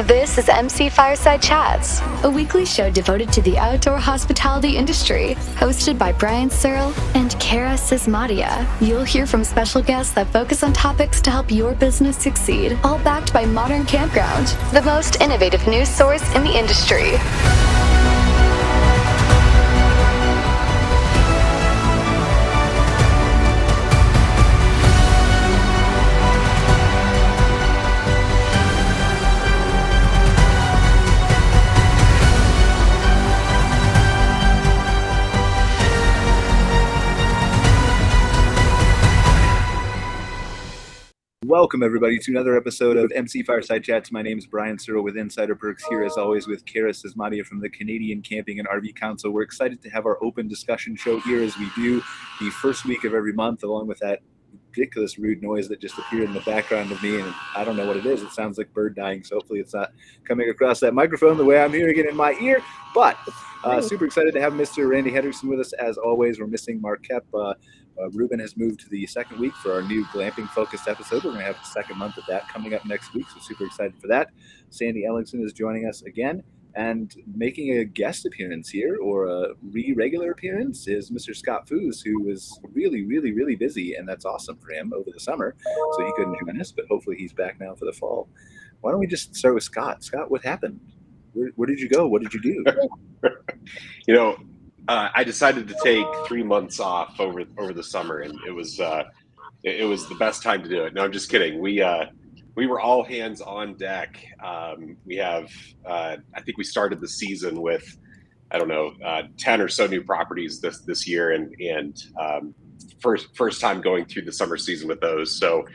This is MC Fireside Chats, a weekly show devoted to the outdoor hospitality industry, hosted by Brian Searl and Cara Csizmadia. You'll hear from special guests that focus on topics to help your business succeed, all backed by Modern Campground, the most innovative news source in the industry. Welcome, everybody, to another episode of MC Fireside Chats. My name is Brian Searl with Insider Perks, here as always with Cara Csizmadia from the Canadian Camping and RV Council. We're excited to have our open discussion show here as we do the first week of every month, along with that ridiculous rude noise that just appeared in the background of me, and I don't know what it is. It sounds like bird dying, so hopefully it's not coming across that microphone the way I'm hearing it in my ear. But super excited to have Mr. Randy Hendrickson with us as always. We're missing Mark Koep. Ruben has moved to the second week for our new glamping-focused episode. We're going to have the second month of that coming up next week, so super excited for that. Sandy Ellingson is joining us again, and making a guest appearance here, or a regular appearance, is Mr. Scott Foos, who was really busy, and that's awesome for him over the summer, so he couldn't join us, but hopefully he's back now for the fall. Why don't we just start with Scott? Scott, what happened? Where did you go? What did you do? I decided to take 3 months off over the summer, and it was the best time to do it. No, I'm just kidding. We were all hands on deck. We have I think we started the season with 10 or so new properties this year, and first time going through the summer season with those. So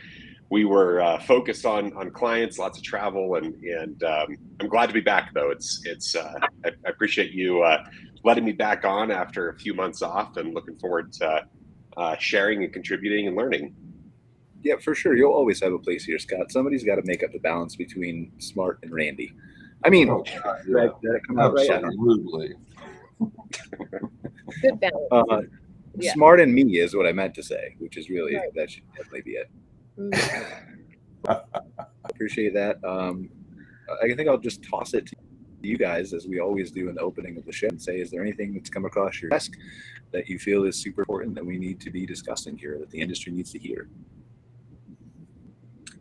we were focused on clients, lots of travel, and I'm glad to be back though. I appreciate you letting me back on after a few months off, and looking forward to sharing and contributing and learning. Yeah, for sure. You'll always have a place here, Scott. Somebody's got to make up the balance between Smart and Randy. I mean, did that come out right? Absolutely. Good balance. Smart and me is what I meant to say, which is really, right. That should definitely be it. Appreciate that. I think I'll just toss it to you guys, as we always do in the opening of the show, and say, is there anything that's come across your desk that you feel is super important that we need to be discussing here, that the industry needs to hear?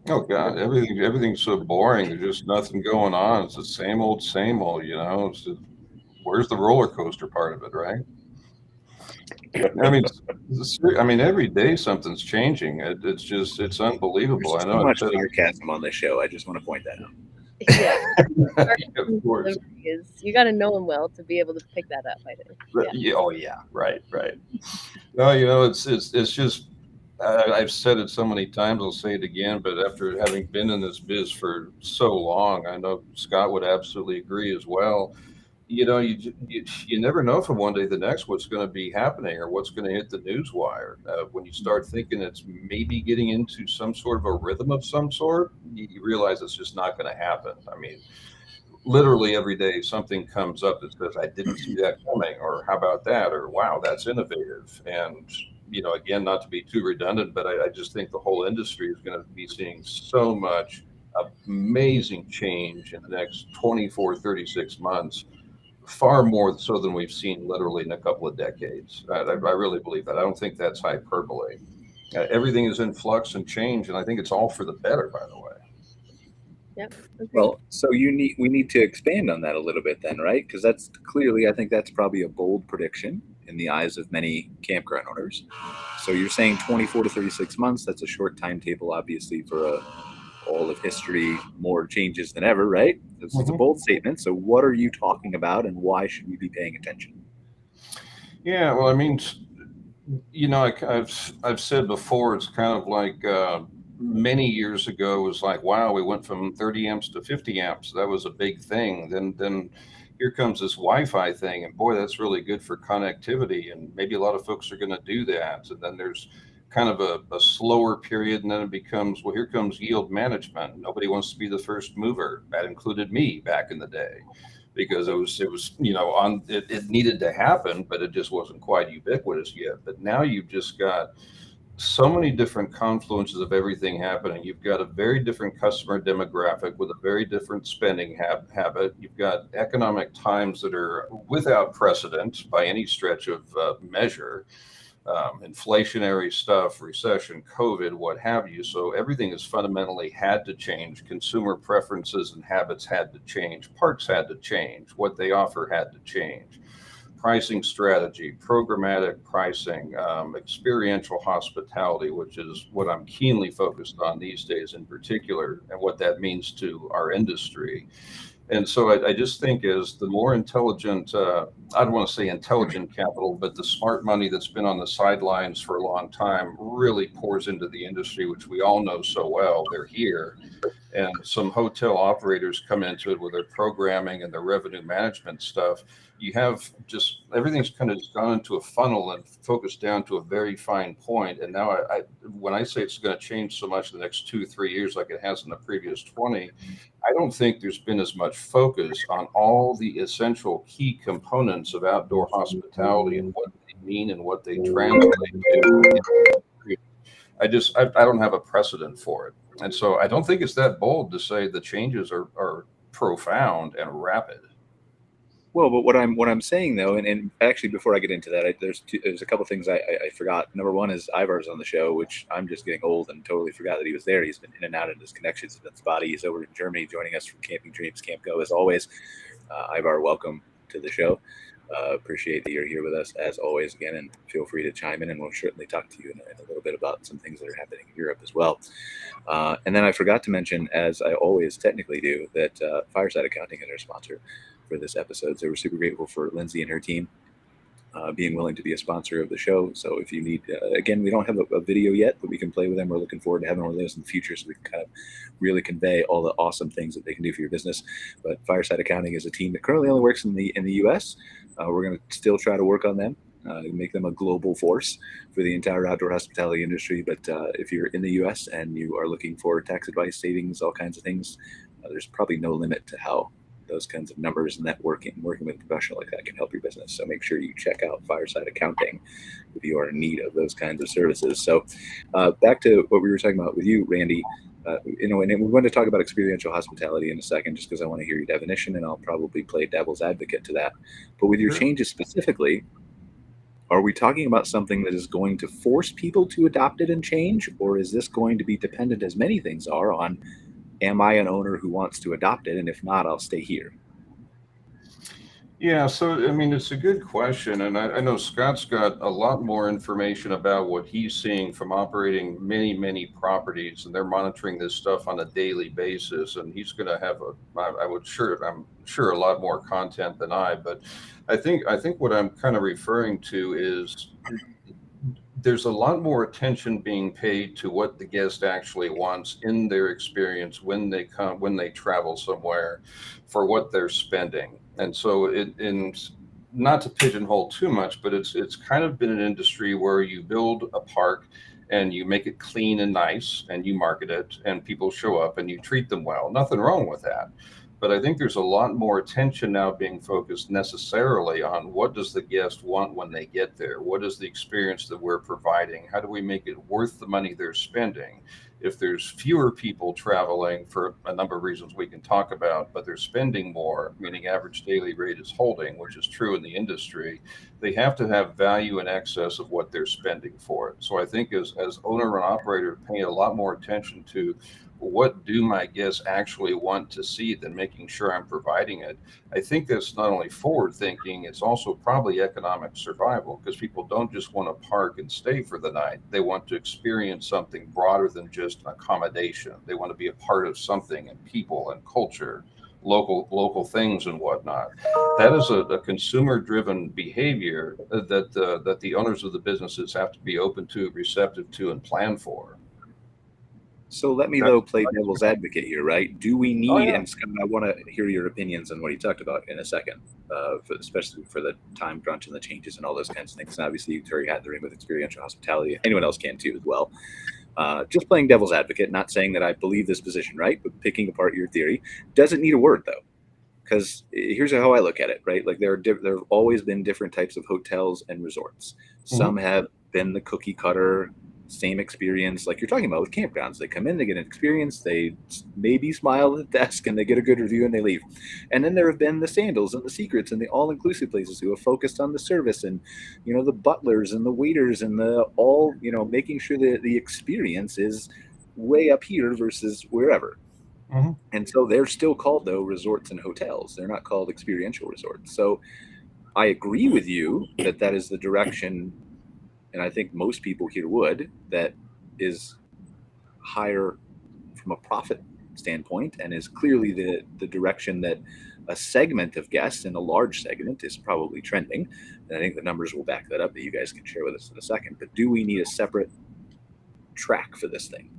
Oh God, everything's so boring. There's just nothing going on. It's the same old, It's just, where's the roller coaster part of it, right? I mean, every day something's changing. It's unbelievable. There's too much sarcasm on this show. I just want to point that out. Yeah. Of course. You got to know him well to be able to pick that up. I think. Yeah. Oh yeah. Right. No, it's just. I've said it so many times. I'll say it again. But after having been in this biz for so long, I know Scott would absolutely agree as well. You never know from one day to the next what's going to be happening or what's going to hit the news wire. When you start thinking it's maybe getting into some sort of a rhythm of some sort, you realize it's just not going to happen. I mean, literally every day something comes up that says, I didn't see that coming, or how about that, or wow, that's innovative. And, again, not to be too redundant, but I just think the whole industry is going to be seeing so much amazing change in the next 24, 36 months. Far more so than we've seen literally in a couple of decades. I really believe that. I don't think that's hyperbole. Everything is in flux and change, and I think it's all for the better, by the way. Yep. Okay. Well, so we need to expand on that a little bit then, right? Because that's clearly, I think that's probably a bold prediction in the eyes of many campground owners. So you're saying 24 to 36 months, that's a short timetable, obviously, for all of history, more changes than ever, right? It's a bold statement. So what are you talking about, and why should we be paying attention? Yeah, well, I mean, I've said before, it's kind of like many years ago, it was like, wow, we went from 30 amps to 50 amps. That was a big thing. Then here comes this Wi-Fi thing, and boy, that's really good for connectivity, and maybe a lot of folks are going to do that. And then there's kind of a slower period, and then it becomes, well, here comes yield management. Nobody wants to be the first mover. That included me back in the day, because it was it needed to happen, but it just wasn't quite ubiquitous yet. But now you've just got so many different confluences of everything happening. You've got a very different customer demographic with a very different spending habit. You've got economic times that are without precedent by any stretch of measure. Inflationary stuff, recession, COVID, what have you. So everything has fundamentally had to change. Consumer preferences and habits had to change. Parks had to change. What they offer had to change. Pricing strategy, programmatic pricing, experiential hospitality, which is what I'm keenly focused on these days in particular, and what that means to our industry. And so I just think is the more intelligent, I don't want to say intelligent capital, but the smart money that's been on the sidelines for a long time really pours into the industry, which we all know so well. They're here. And some hotel operators come into it with their programming and their revenue management stuff. You have just everything's kind of gone into a funnel and focused down to a very fine point. And now when I say it's going to change so much in the next 2-3 years, like it has in the previous 20, I don't think there's been as much focus on all the essential key components of outdoor hospitality and what they mean and what they translate to. I don't have a precedent for it. And so I don't think it's that bold to say the changes are profound and rapid. Well, but what I'm saying though, and actually before I get into that, there's a couple things I forgot. Number one is Ivar's on the show, which I'm just getting old and totally forgot that he was there. He's been in and out, and his connections have been spotty. He's over in Germany joining us from Camping Dreams Camp Go as always. Ivar, welcome to the show. Appreciate that you're here with us as always again, and feel free to chime in, and we'll certainly talk to you in a little bit about some things that are happening in Europe as well. And then I forgot to mention, as I always technically do, that Fireside Accounting is our sponsor for this episode. So we're super grateful for Lindsay and her team being willing to be a sponsor of the show. So if you need, again, we don't have a video yet, but we can play with them. We're looking forward to having one of those in the future so we can kind of really convey all the awesome things that they can do for your business. But Fireside Accounting is a team that currently only works in the US. We're going to still try to work on them, make them a global force for the entire outdoor hospitality industry. But if you're in the US and you are looking for tax advice, savings, all kinds of things, there's probably no limit to how those kinds of numbers and working with a professional like that can help your business. So make sure you check out Fireside Accounting if you are in need of those kinds of services. So back to what we were talking about with you, Randy, and we're going to talk about experiential hospitality in a second, just because I want to hear your definition, and I'll probably play devil's advocate to that. But with your changes specifically, are we talking about something that is going to force people to adopt it and change, or is this going to be dependent, as many things are, on am I an owner who wants to adopt it? And if not, I'll stay here. Yeah, so I mean, it's a good question. And I know Scott's got a lot more information about what he's seeing from operating many, many properties, and they're monitoring this stuff on a daily basis. And he's going to have I'm sure a lot more content than I, but I think what I'm kind of referring to is there's a lot more attention being paid to what the guest actually wants in their experience when they travel somewhere, for what they're spending. And so not to pigeonhole too much, but it's kind of been an industry where you build a park and you make it clean and nice and you market it and people show up and you treat them well. Nothing wrong with that. But I think there's a lot more attention now being focused necessarily on what does the guest want when they get there? What is the experience that we're providing? How do we make it worth the money they're spending? If there's fewer people traveling for a number of reasons we can talk about, but they're spending more, meaning average daily rate is holding, which is true in the industry, they have to have value in excess of what they're spending for it. So I think as owner and operator, paying a lot more attention to what do my guests actually want to see than making sure I'm providing it. I think that's not only forward thinking, it's also probably economic survival, because people don't just want to park and stay for the night. They want to experience something broader than just accommodation. They want to be a part of something, and people and culture, local things and whatnot. That is a consumer driven behavior that the owners of the businesses have to be open to, receptive to, and plan for. So let me, though, play devil's advocate here, right? Do we need, and Scott, I want to hear your opinions on what he talked about in a second, especially for the time crunch and the changes and all those kinds of things. And obviously, Terry had the ring with experiential hospitality. Anyone else can, too, as well. Just playing devil's advocate, not saying that I believe this position, right? But picking apart your theory. Doesn't need a word, though. Because here's how I look at it, right? Like there have always been different types of hotels and resorts. Some have been the cookie cutter, same experience like you're talking about with campgrounds. They come in, they get an experience, they maybe smile at the desk, and they get a good review and they leave. And then there have been the Sandals and the Secrets and the all-inclusive places who have focused on the service and, you know, the butlers and the waiters and the all, you know, making sure that the experience is way up here versus wherever. Mm-hmm. And so they're still called, though, resorts and hotels. They're not called experiential resorts. So I agree with you that that is the direction, and I think most people here would, that is higher from a profit standpoint and is clearly the direction that a segment of guests, and a large segment, is probably trending. And I think the numbers will back that up, that you guys can share with us in a second. But do we need a separate track for this thing?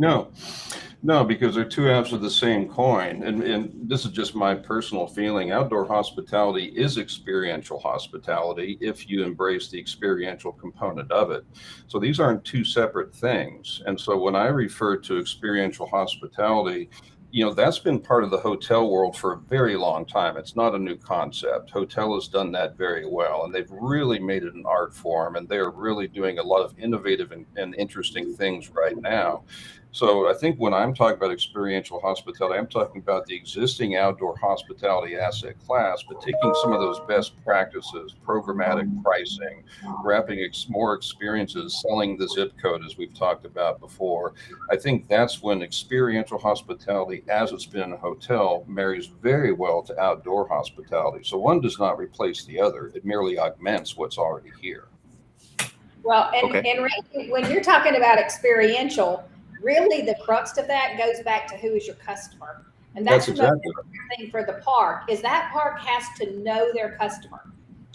No, because they're two halves of the same coin. And this is just my personal feeling. Outdoor hospitality is experiential hospitality if you embrace the experiential component of it. So these aren't two separate things. And so when I refer to experiential hospitality, you know, that's been part of the hotel world for a very long time. It's not a new concept. Hotel has done that very well, and they've really made it an art form, and they're really doing a lot of innovative and interesting things right now. So I think when I'm talking about experiential hospitality, I'm talking about the existing outdoor hospitality asset class, but taking some of those best practices, programmatic pricing, wrapping more experiences, selling the zip code, as we've talked about before. I think that's when experiential hospitality, as it's been in a hotel, marries very well to outdoor hospitality. So one does not replace the other. It merely augments what's already here. Well, and, Okay. and Randy, when you're talking about experiential, really the crux of that goes back to who is your customer. And that's the most exactly important thing for the park, is that park has to know their customer.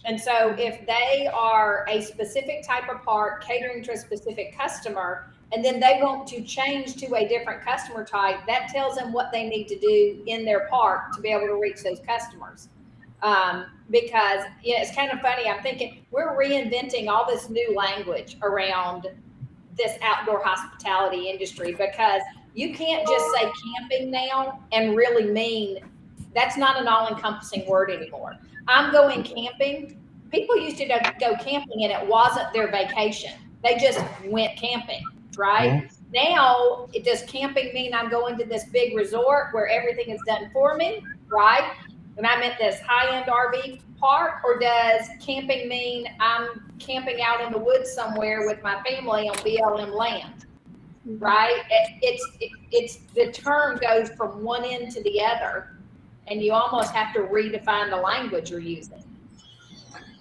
And so if they are a specific type of park catering to a specific customer, and then they want to change to a different customer type, that tells them what they need to do in their park to be able to reach those customers. Because, you know, it's kind of funny. I'm thinking we're reinventing all this new language around this outdoor hospitality industry, because you can't just say camping now and really mean, that's not an all-encompassing word anymore. I'm going camping. People used to go camping and it wasn't their vacation. They just went camping, right? Mm-hmm. Now, does camping mean I'm going to this big resort where everything is done for me, right? And I'm at this high-end RV park, or does camping mean I'm camping out in the woods somewhere with my family on BLM land, right? It's the term goes from one end to the other, and you almost have to redefine the language you're using.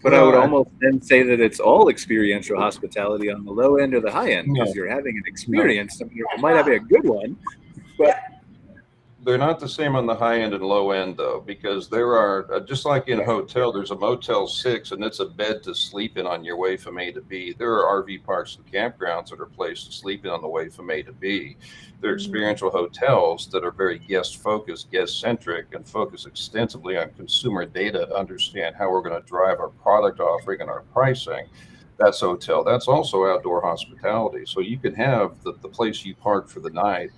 But I would almost then say that it's all experiential hospitality on the low end or the high end, because you're having an experience. I mean, you might have a good one, but they're not the same on the high end and low end, though, because there are, just like in a hotel, there's a Motel 6 and it's a bed to sleep in on your way from A to B. There are RV parks and campgrounds that are places to sleep in on the way from A to B. There are experiential hotels that are very guest focused, guest centric, and focus extensively on consumer data to understand how we're going to drive our product offering and our pricing. That's hotel. That's also outdoor hospitality. So you can have the place you park for the night.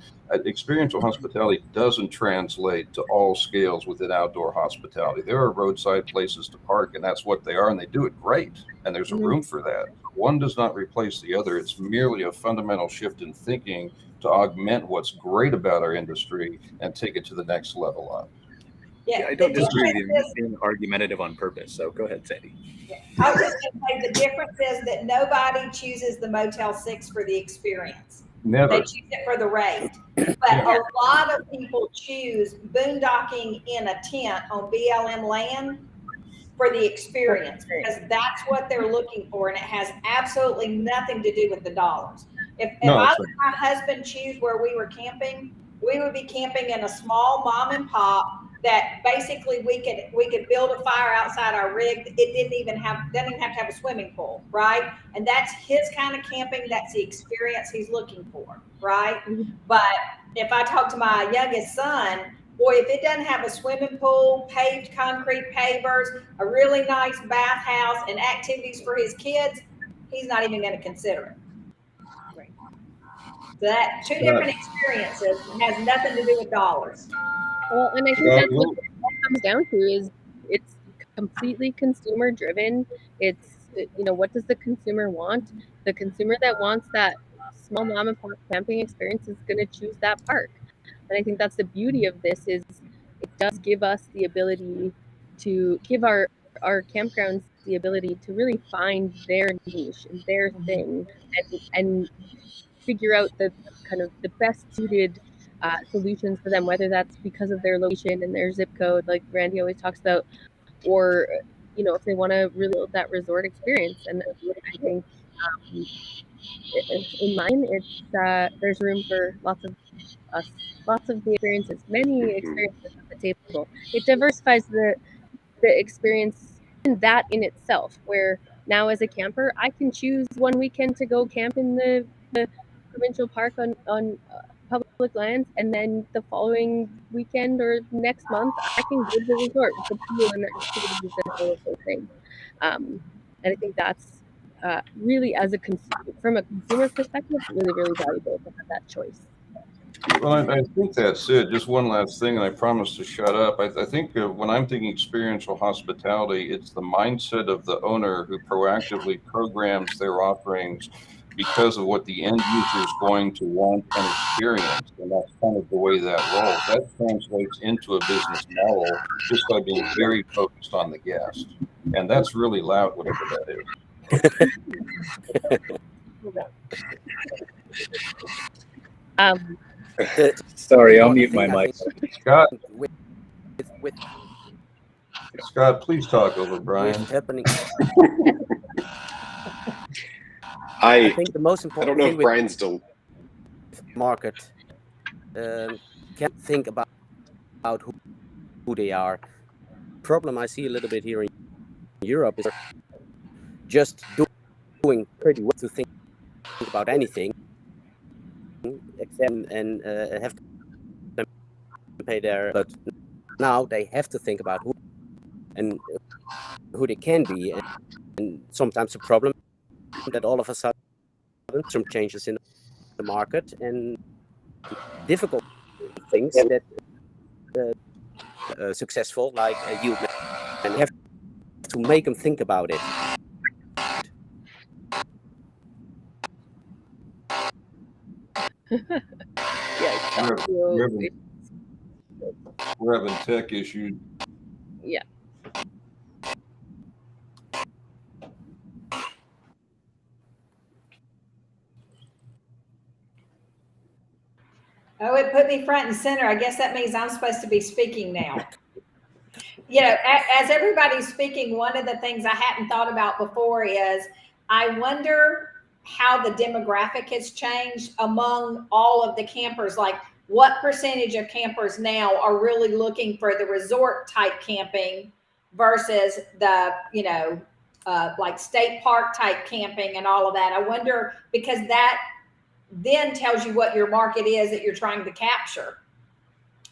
Experiential hospitality doesn't translate to all scales within outdoor hospitality. There are roadside places to park, and that's what they are, and they do it great, and there's a room for that. One does not replace the other. It's merely a fundamental shift in thinking to augment what's great about our industry and take it to the next level up. Yeah, I don't disagree with you being argumentative on purpose, so go ahead, Sandy. I was just going to say the difference is that nobody chooses the Motel 6 for the experience. Never. They choose it for the rate. But a lot of people choose boondocking in a tent on BLM land for the experience, because that's what they're looking for, and it has absolutely nothing to do with the dollars. If I let my husband choose where we were camping, we would be camping in a small mom and pop that basically we could build a fire outside our rig. It doesn't even have to have a swimming pool, right? And that's his kind of camping. That's the experience he's looking for, right? But if I talk to my youngest son, boy, if it doesn't have a swimming pool, paved concrete pavers, a really nice bathhouse, and activities for his kids, he's not even going to consider it. So that two different experiences has nothing to do with dollars. Well, and I think that's what it comes down to, is it's completely consumer driven. It's, you know, what does the consumer want? The consumer that wants that small mom and pop camping experience is going to choose that park. And I think that's the beauty of this, is it does give us the ability to give our campgrounds the ability to really find their niche and their thing, and figure out the kind of the best suited solutions for them, whether that's because of their location and their zip code, like Randy always talks about, or if they want to really build that resort experience. And I think in mine, it's there's room for lots of us, lots of the experiences, many experiences at the table. It diversifies the experience in that in itself, where now as a camper, I can choose one weekend to go camp in the provincial park on public lands, and then the following weekend or next month, I can go to the resort with the pool and the activities and all of those things. And I think that's really, from a consumer perspective, really, really valuable to have that choice. Well, I think that's it. Just one last thing, and I promise to shut up. I think when I'm thinking experiential hospitality, it's the mindset of the owner who proactively programs their offerings because of what the end user is going to want and experience. And that's kind of the way that rolls. That translates into a business model just by being very focused on the guest. And that's really loud, whatever that is. Sorry, I'll mute my mic. Scott, with Scott, please talk over Brian. happening. I think the most I important don't know thing if with Brian's still. market can think about who they are. Problem I see a little bit here in Europe is just doing pretty well to think about anything, except and have to pay their. But now they have to think about who they can be, and sometimes a problem that all of a sudden some changes in the market and difficult things that successful like you, and you have to make them think about it. Yes, We're having tech issues. yeah. Oh, it put me front and center. I guess that means I'm supposed to be speaking now. As everybody's speaking, one of the things I hadn't thought about before is I wonder how the demographic has changed among all of the campers. Like, what percentage of campers now are really looking for the resort type camping versus the, like state park type camping and all of that. I wonder, because that then tells you what your market is that you're trying to capture.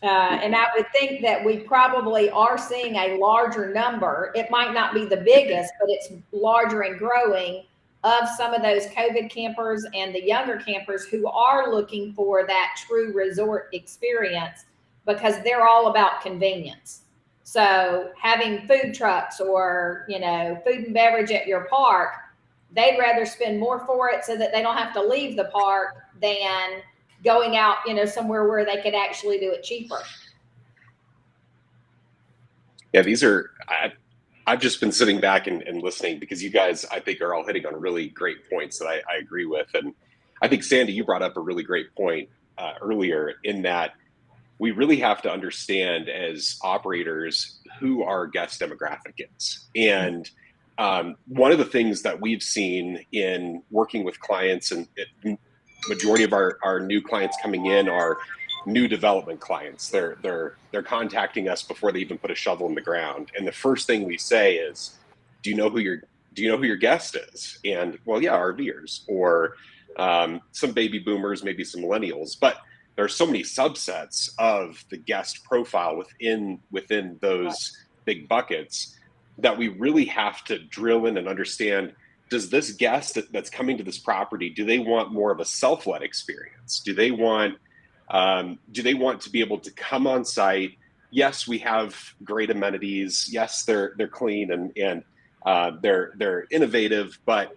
And I would think that we probably are seeing a larger number. It might not be the biggest, but it's larger and growing, of some of those COVID campers and the younger campers who are looking for that true resort experience, because they're all about convenience. So having food trucks or, food and beverage at your park, they'd rather spend more for it so that they don't have to leave the park than going out, somewhere where they could actually do it cheaper. Yeah, these are. I've just been sitting back and listening, because you guys, I think, are all hitting on really great points that I agree with. And I think, Sandy, you brought up a really great point earlier, in that we really have to understand as operators who our guest demographic is. And one of the things that we've seen in working with clients, and majority of our new clients coming in are new development clients. They're contacting us before they even put a shovel in the ground, and the first thing we say is, do you know who your guest is? And, well, yeah, RVers, or some baby boomers, maybe some millennials, but there are so many subsets of the guest profile within those big buckets that we really have to drill in and understand. Does this guest that's coming to this property, do they want more of a self-led experience? Do they want to be able to come on site? Yes, we have great amenities. Yes, they're clean and they're innovative, but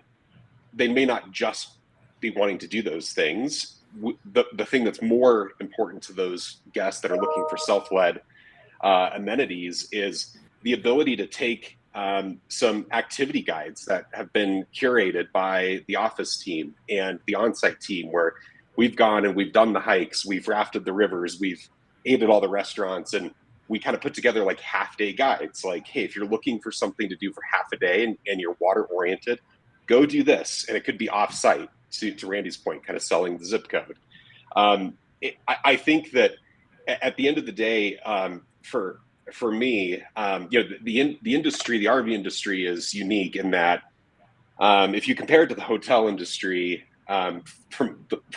they may not just be wanting to do those things. The thing that's more important to those guests that are looking for self-led amenities is the ability to take some activity guides that have been curated by the office team and the on-site team, where we've gone and we've done the hikes, we've rafted the rivers, we've ate at all the restaurants, and we kind of put together like half-day guides. Like, hey, if you're looking for something to do for half a day and you're water-oriented, go do this. And it could be off-site, to Randy's point, kind of selling the zip code. I think that at the end of the day, for me, the industry, the RV industry is unique in that if you compare it to the hotel industry, from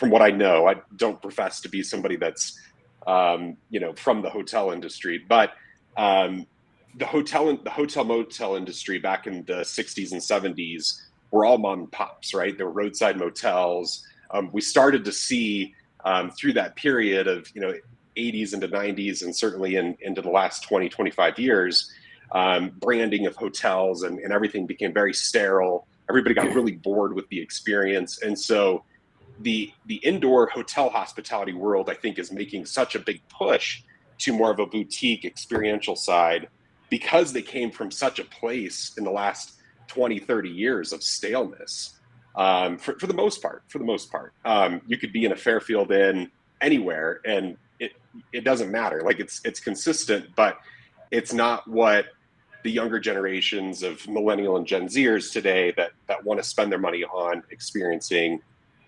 what I know, I don't profess to be somebody that's from the hotel industry, but the hotel motel industry back in the 60s and 70s were all mom and pops, right? There were roadside motels. We started to see through that period of 80s into 90s, and certainly into the last 20, 25 years, branding of hotels and everything became very sterile. Everybody got really bored with the experience. And so the indoor hotel hospitality world, I think, is making such a big push to more of a boutique experiential side, because they came from such a place in the last 20, 30 years of staleness. For the most part, you could be in a Fairfield Inn anywhere and it doesn't matter. Like it's consistent, but it's not what the younger generations of millennial and Gen Zers today that want to spend their money on experiencing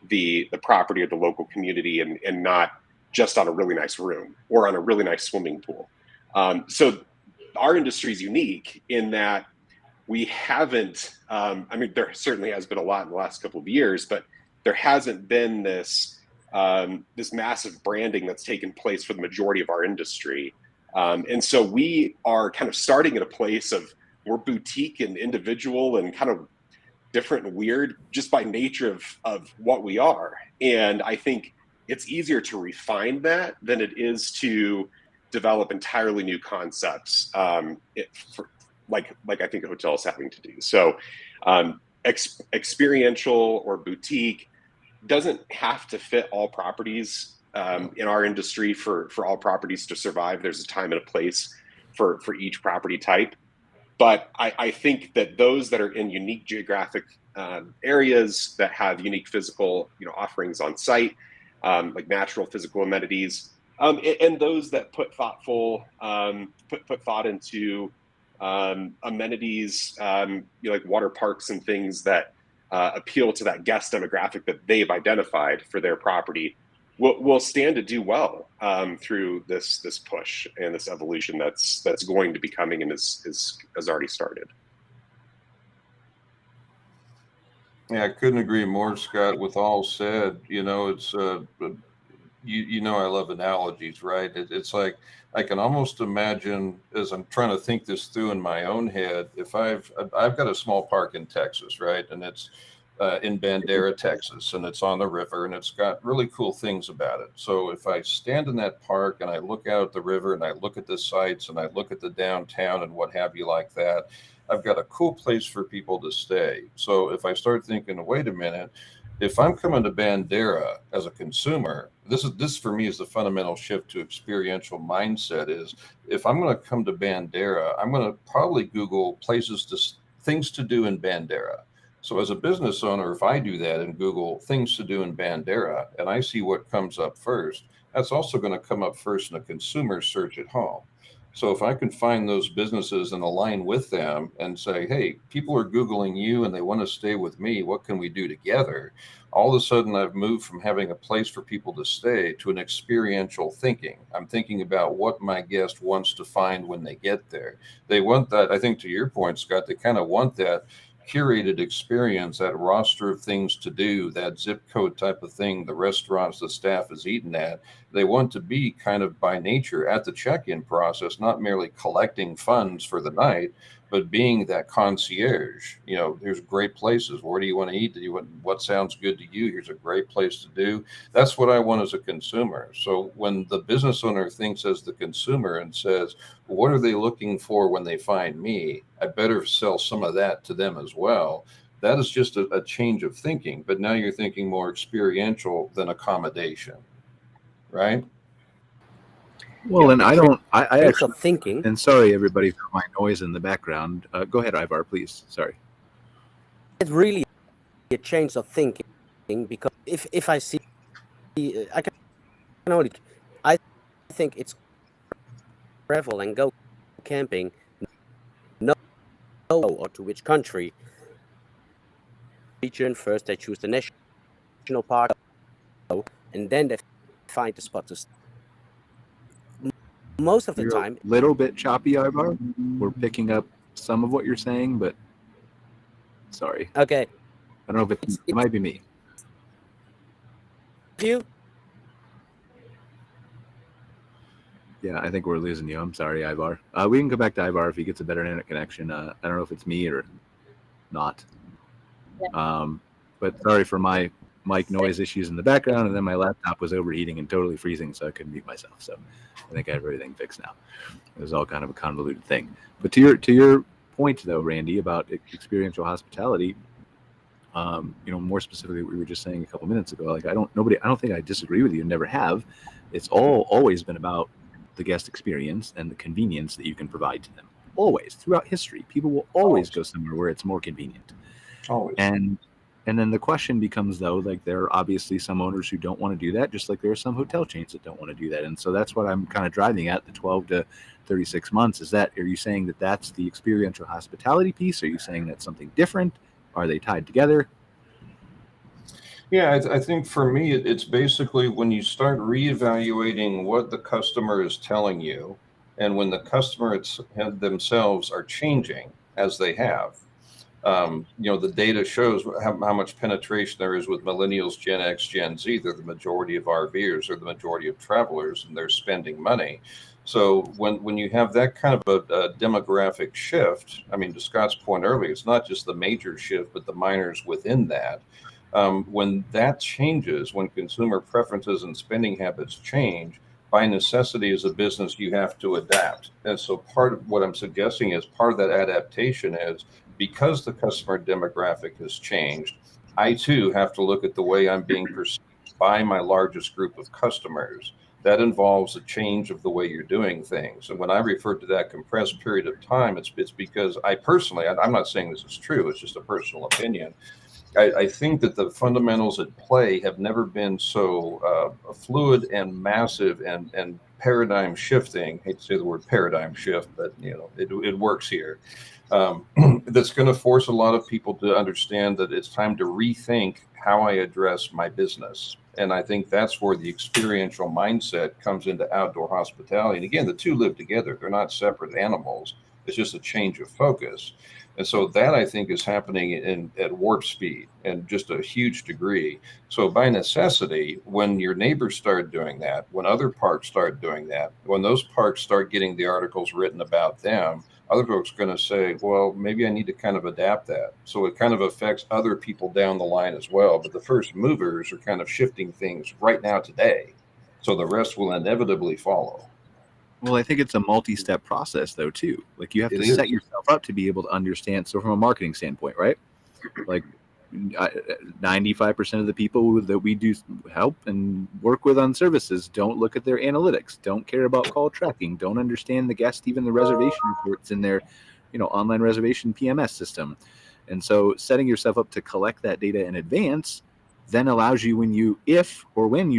the property or the local community, and not just on a really nice room or on a really nice swimming pool. So our industry is unique in that we haven't, there certainly has been a lot in the last couple of years, but there hasn't been this massive branding that's taken place for the majority of our industry. And so we are kind of starting at a place of, we're boutique and individual and kind of different and weird just by nature of what we are. And I think it's easier to refine that than it is to develop entirely new concepts, like I think a hotel is having to do. So experiential or boutique doesn't have to fit all properties in our industry for all properties to survive. There's a time and a place for each property type. But I think that those that are in unique geographic areas that have unique physical offerings on site, like natural physical amenities, and those that put thought into amenities, like water parks and things that appeal to that guest demographic that they've identified for their property, will stand to do well through this push and this evolution that's going to be coming and has already started. Yeah, I couldn't agree more, Scott. With all said, it's I love analogies, right? It's like I can almost imagine, as I'm trying to think this through in my own head, if I've got a small park in Texas, right, and it's in Bandera, Texas, and it's on the river, and it's got really cool things about it. So if I stand in that park and I look out at the river and I look at the sights and I look at the downtown and what have you like that, I've got a cool place for people to stay. So if I start thinking, wait a minute, if I'm coming to Bandera as a consumer, this for me is the fundamental shift to experiential mindset. Is if I'm going to come to Bandera, I'm going to probably Google things to do in Bandera. So as a business owner, if I do that and Google things to do in Bandera and I see what comes up first, that's also going to come up first in a consumer search at home. So if I can find those businesses and align with them and say, hey, people are Googling you and they want to stay with me, what can we do together? All of a sudden, I've moved from having a place for people to stay to an experiential thinking. I'm thinking about what my guest wants to find when they get there. They want that, I think to your point, Scott, they kind of want that curated experience, that roster of things to do, that zip code type of thing, the restaurants the staff is eating at. They want to be kind of by nature at the check-in process, not merely collecting funds for the night, but being that concierge. There's great places. Where do you want to eat? What sounds good to you? Here's a great place to do. That's what I want as a consumer. So when the business owner thinks as the consumer and says, what are they looking for when they find me? I better sell some of that to them as well. That is just a change of thinking, but now you're thinking more experiential than accommodation, right? Well, and I don't. I Ways actually. of thinking. And sorry, everybody, for my noise in the background. Go ahead, Ivar, please. Sorry. It's really a change of thinking, because if I see, I can only, I think it's travel and go camping, no, or to which country, region first. They choose the national park, and then they find the spot to. Most of the You're time, a little bit choppy, Ivar. We're picking up some of what you're saying, but sorry. okay, I don't know if it might be me. you. Yeah, I think we're losing you. I'm sorry, Ivar. We can go back to Ivar if he gets a better internet connection. I don't know if it's me or not. But sorry for my mic noise issues in the background, and then my laptop was overheating and totally freezing, so I couldn't mute myself. So I think I have everything fixed now. It was all kind of a convoluted thing. But to your point, though, Randy, about experiential hospitality, more specifically what we were just saying a couple minutes ago, like I don't think I disagree with you and never have. It's always been about the guest experience and the convenience that you can provide to them. Always, throughout history, people will always go somewhere where it's more convenient. Always. And then the question becomes, though, like there are obviously some owners who don't want to do that, just like there are some hotel chains that don't want to do that. And so that's what I'm kind of driving at, the 12 to 36 months. Are you saying that that's the experiential hospitality piece? Are you saying that's something different? Are they tied together? Yeah, I think for me, it's basically when you start reevaluating what the customer is telling you, and when the customer themselves are changing as they have. The data shows how much penetration there is with millennials, Gen X, Gen Z. They're the majority of RVers, or the majority of travelers, and they're spending money. So when you have that kind of a demographic shift, I mean, to Scott's point earlier, it's not just the major shift, but the minors within that. When that changes, when consumer preferences and spending habits change, by necessity as a business, you have to adapt. And so part of what I'm suggesting is part of that adaptation is because the customer demographic has changed, I too have to look at the way I'm being perceived by my largest group of customers. That involves a change of the way you're doing things. And when I refer to that compressed period of time, it's because I personally, I'm not saying this is true, it's just a personal opinion. I think that the fundamentals at play have never been so fluid and massive and paradigm shifting. I hate to say the word paradigm shift, but it works here. That's going to force a lot of people to understand that it's time to rethink how I address my business. And I think that's where the experiential mindset comes into outdoor hospitality. And again, the two live together. They're not separate animals. It's just a change of focus. And so that, I think, is happening at warp speed and just a huge degree. So by necessity, when your neighbors start doing that, when other parks start doing that, when those parks start getting the articles written about them, other folks are going to say, well, maybe I need to kind of adapt that. So it kind of affects other people down the line as well. But the first movers are kind of shifting things right now today. So the rest will inevitably follow. Well, I think it's a multi-step process, though, too. Like you have to set yourself up to be able to understand. So from a marketing standpoint, right? Like 95% of the people that we do help and work with on services don't look at their analytics, don't care about call tracking, don't understand the guest, even the reservation reports in their, online reservation PMS system. And so setting yourself up to collect that data in advance then allows you when you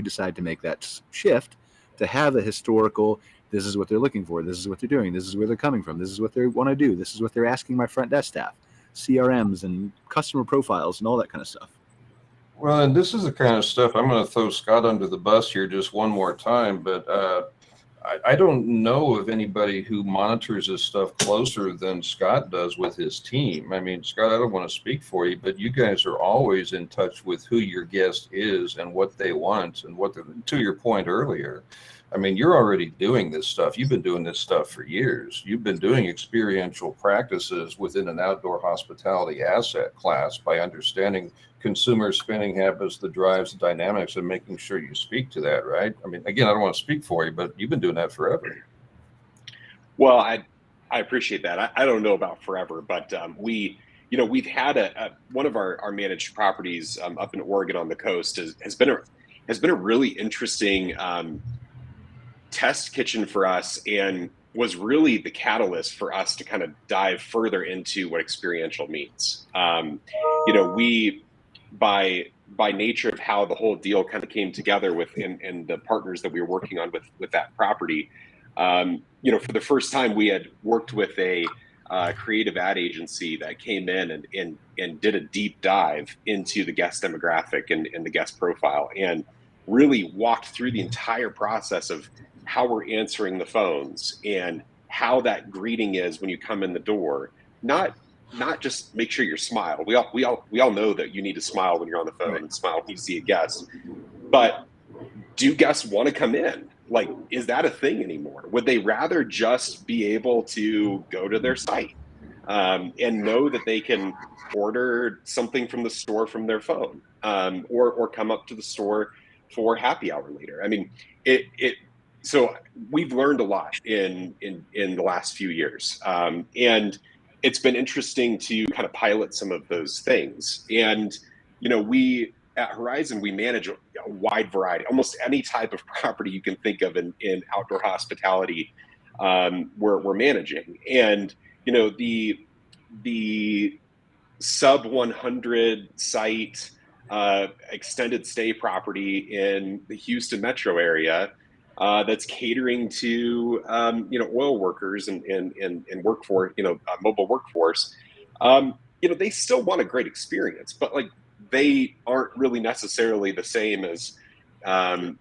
decide to make that shift to have a historical, this is what they're looking for, this is what they're doing, this is where they're coming from, this is what they want to do, this is what they're asking my front desk staff, CRMs and customer profiles and all that kind of stuff. Well, and this is the kind of stuff, I'm going to throw Scott under the bus here just one more time, but I don't know of anybody who monitors this stuff closer than Scott does with his team. I mean, Scott, I don't want to speak for you, but you guys are always in touch with who your guest is and what they want and to your point earlier. I mean, you're already doing this stuff. You've been doing this stuff for years. You've been doing experiential practices within an outdoor hospitality asset class by understanding consumer spending habits, the drives, the dynamics, and making sure you speak to that, right? I mean, again, I don't want to speak for you, but you've been doing that forever. Well, I appreciate that. I don't know about forever, but we we've had one of our managed properties up in Oregon on the coast has been a really interesting test kitchen for us, and was really the catalyst for us to kind of dive further into what experiential means. We, by nature of how the whole deal kind of came together with and the partners that we were working on with that property, for the first time we had worked with a creative ad agency that came in and did a deep dive into the guest demographic and the guest profile, and really walked through the entire process of how we're answering the phones and how that greeting is when you come in the door. Not just make sure you smile. We all know that you need to smile when you're on the phone, and smile when you see a guest. But do guests want to come in? Like, is that a thing anymore? Would they rather just be able to go to their site and know that they can order something from the store from their phone, or come up to the store for happy hour later? I mean, so we've learned a lot in the last few years, and it's been interesting to kind of pilot some of those things. And we at Horizon, we manage a wide variety, almost any type of property you can think of in outdoor hospitality. We're managing, and the sub 100 site extended stay property in the Houston metro area that's catering to oil workers and workforce, mobile workforce. They still want a great experience, but like, they aren't really necessarily the same as a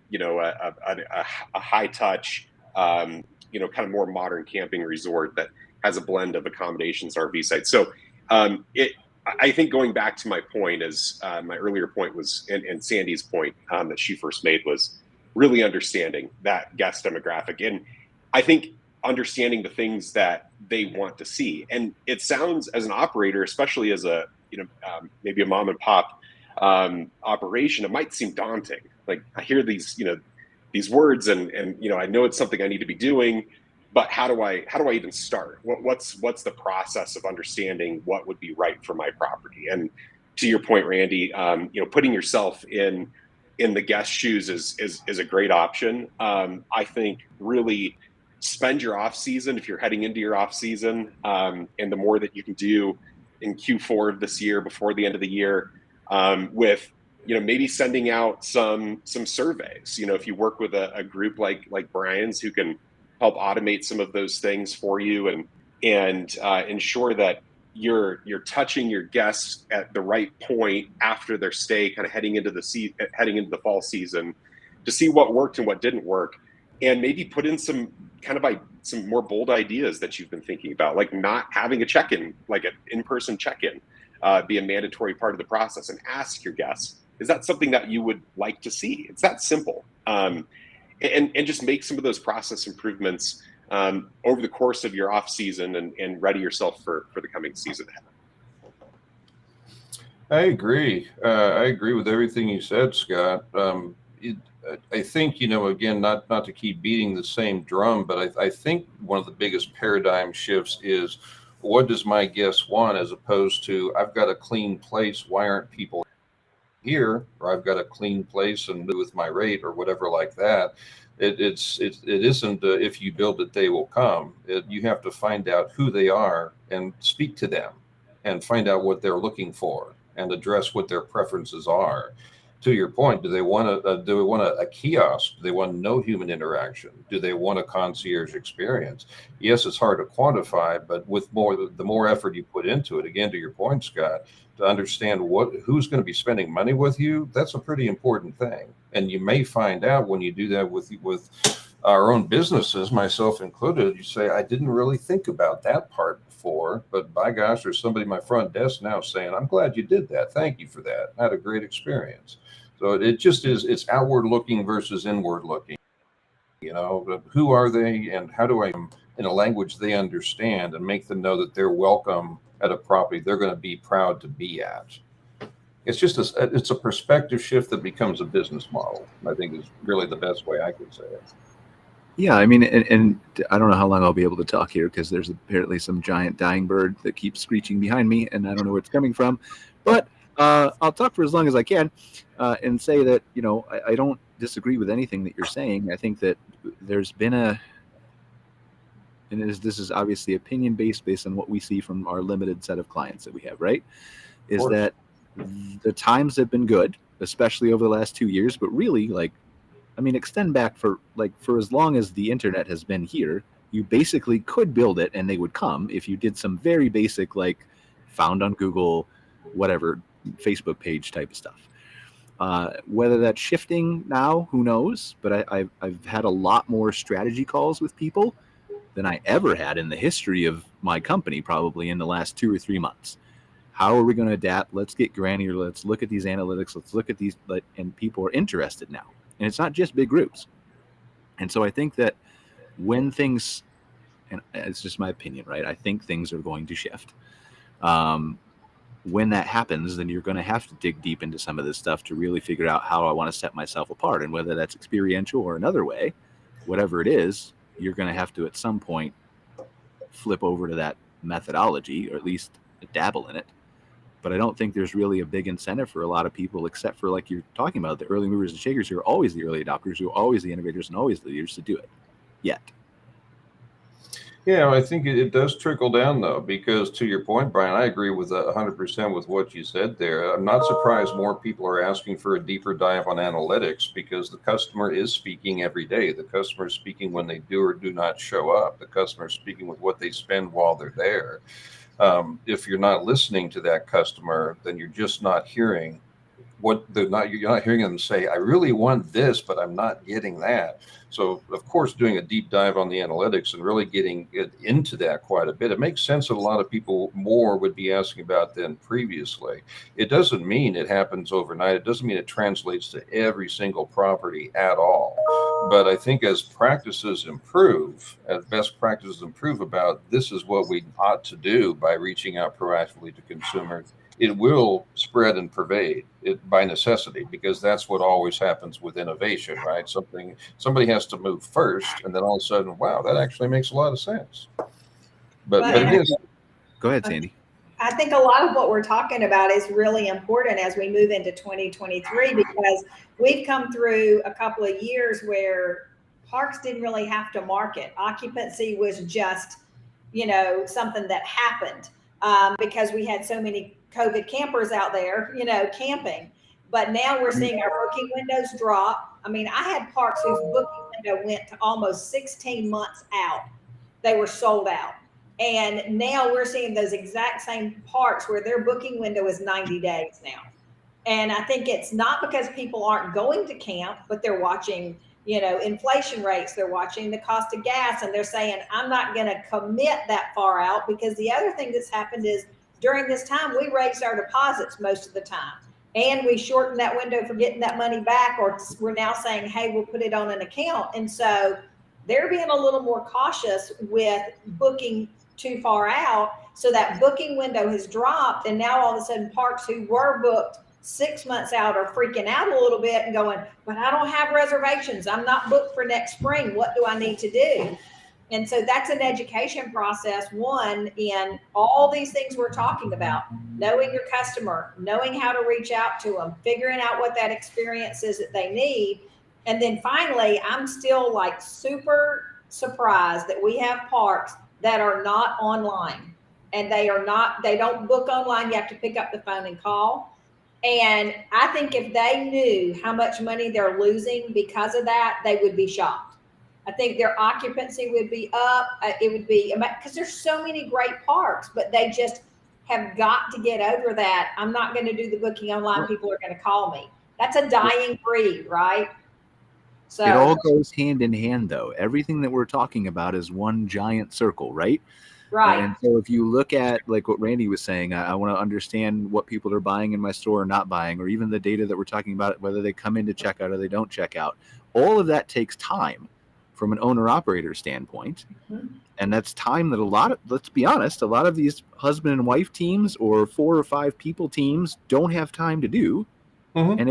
high touch, kind of more modern camping resort that has a blend of accommodations, RV sites. So I think going back to my point is my earlier point was, and Sandy's point that she first made, was really understanding that guest demographic. And I think understanding the things that they want to see. And it sounds, as an operator, especially as a, maybe a mom and pop operation, it might seem daunting. Like, I hear these words and I know it's something I need to be doing, but how do I even start? What's the process of understanding what would be right for my property? And to your point, Randy, putting yourself in the guest shoes is a great option. I think really spend your off season, if you're heading into your off season, and the more that you can do in Q4 of this year before the end of the year, with maybe sending out some surveys. If you work with a group like Brian's, who can help automate some of those things for you and ensure that you're touching your guests at the right point after their stay, kind of heading into the fall season, to see what worked and what didn't work, and maybe put in some more bold ideas that you've been thinking about, like not having a check-in, like an in-person check-in, be a mandatory part of the process, and ask your guests, is that something that you would like to see? It's that simple. And just make some of those process improvements over the course of your off season, and ready yourself for the coming season ahead. I agree. I agree with everything you said, Scott. I think, again, not to keep beating the same drum, but I think one of the biggest paradigm shifts is, what does my guest want, as opposed to, I've got a clean place, why aren't people here? Or I've got a clean place and with my rate, or whatever like that. It isn't if you build it, they will come. You have to find out who they are and speak to them and find out what they're looking for and address what their preferences are. To your point, do they want a kiosk? Do they want no human interaction? Do they want a concierge experience? Yes, it's hard to quantify, but with the more effort you put into it, again, to your point, Scott, to understand who's going to be spending money with you, that's a pretty important thing. And you may find out when you do that with our own businesses, myself included, you say, I didn't really think about that part before, but by gosh, there's somebody at my front desk now saying, I'm glad you did that. Thank you for that. I had a great experience. So it just is, it's outward looking versus inward looking. Who are they, and how do I, in a language they understand, and make them know that they're welcome at a property they're going to be proud to be at. It's just it's a perspective shift that becomes a business model. I think is really the best way I could say it. Yeah, I mean, and I don't know how long I'll be able to talk here because there's apparently some giant dying bird that keeps screeching behind me, and I don't know where it's coming from. But I'll talk for as long as I can and say that, you know, I don't disagree with anything that you're saying. I think that there's been and this is obviously opinion based on what we see from our limited set of clients that we have, right? Is that the times have been good, especially over the last 2 years, but really, like, I mean, extend back for as long as the internet has been here, you basically could build it and they would come if you did some very basic, like, found on Google, whatever, Facebook page type of stuff. Whether that's shifting now, who knows? But I've had a lot more strategy calls with people than I ever had in the history of my company, probably in the last 2 or 3 months. How are we going to adapt? Let's get granular. Let's look at these analytics. Let's look at these, and people are interested now. And it's not just big groups. And so I think that when things, and it's just my opinion, right? I think things are going to shift. When that happens, then you're going to have to dig deep into some of this stuff to really figure out how I want to set myself apart. And whether that's experiential or another way, whatever it is, you're going to have to at some point flip over to that methodology, or at least dabble in it. But I don't think there's really a big incentive for a lot of people, except for, like you're talking about, the early movers and shakers who are always the early adopters, who are always the innovators and always the leaders to do it. Yet. Yeah, I think it does trickle down, though, because to your point, Brian, I agree with 100% with what you said there. I'm not surprised more people are asking for a deeper dive on analytics, because the customer is speaking every day. The customer is speaking when they do or do not show up. The customer is speaking with what they spend while they're there. If you're not listening to that customer, then you're just not hearing you're not hearing them say, I really want this, but I'm not getting that. So, of course, doing a deep dive on the analytics and really getting into that quite a bit, it makes sense that a lot of people more would be asking about than previously. It doesn't mean it happens overnight. It doesn't mean it translates to every single property at all. But I think as practices improve, as best practices improve about this is what we ought to do by reaching out proactively to consumers, it will spread and pervade it by necessity, because that's what always happens with innovation, right? Somebody has to move first, and then all of a sudden, wow, that actually makes a lot of sense. But it is. Go ahead, Sandy. I think a lot of what we're talking about is really important as we move into 2023, because we've come through a couple of years where parks didn't really have to market. Occupancy was just, you know, something that happened because we had so many COVID campers out there, you know, camping. But now we're seeing our booking windows drop. I mean, I had parks whose booking window went to almost 16 months out. They were sold out. And now we're seeing those exact same parks where their booking window is 90 days now. And I think it's not because people aren't going to camp, but they're watching, you know, inflation rates. They're watching the cost of gas, and they're saying, I'm not going to commit that far out, because the other thing that's happened is during this time, we raised our deposits most of the time. And we shortened that window for getting that money back, or we're now saying, hey, we'll put it on an account. And so they're being a little more cautious with booking too far out. So that booking window has dropped. And now all of a sudden, parks who were booked 6 months out are freaking out a little bit and going, but I don't have reservations. I'm not booked for next spring. What do I need to do? And so that's an education process, one, in all these things we're talking about, knowing your customer, knowing how to reach out to them, figuring out what that experience is that they need. And then finally, I'm still like super surprised that we have parks that are not online, and they don't book online. You have to pick up the phone and call. And I think if they knew how much money they're losing because of that, they would be shocked. I think their occupancy would be up. It would be, because there's so many great parks, but they just have got to get over that. I'm not going to do the booking online. People are going to call me. That's a dying breed, right? So it all goes hand in hand, though. Everything that we're talking about is one giant circle, right? Right. And so if you look at, like what Randy was saying, I want to understand what people are buying in my store or not buying, or even the data that we're talking about, whether they come in to check out or they don't check out. All of that takes time from an owner-operator standpoint. Mm-hmm. And that's time that let's be honest, a lot of these husband and wife teams or 4 or 5 people teams don't have time to do, And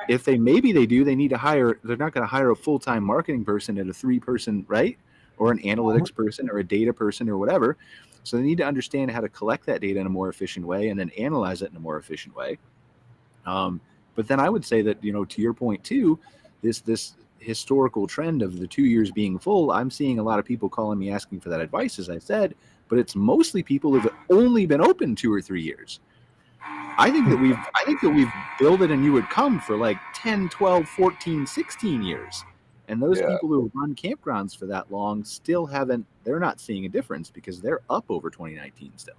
if they maybe they do, they need to hire. They're not going to hire a full-time marketing person and a 3-person, right, or an analytics person or a data person or whatever. So they need to understand how to collect that data in a more efficient way and then analyze it in a more efficient way. But then I would say that, to your point too, this historical trend of the 2 years being full, I'm seeing a lot of people calling me asking for that advice, as I said, but it's mostly people who've only been open 2 or 3 years. I think that we've built it and you would come for like 10, 12, 14, 16 years. And those people who have run campgrounds for that long still they're not seeing a difference because they're up over 2019 still.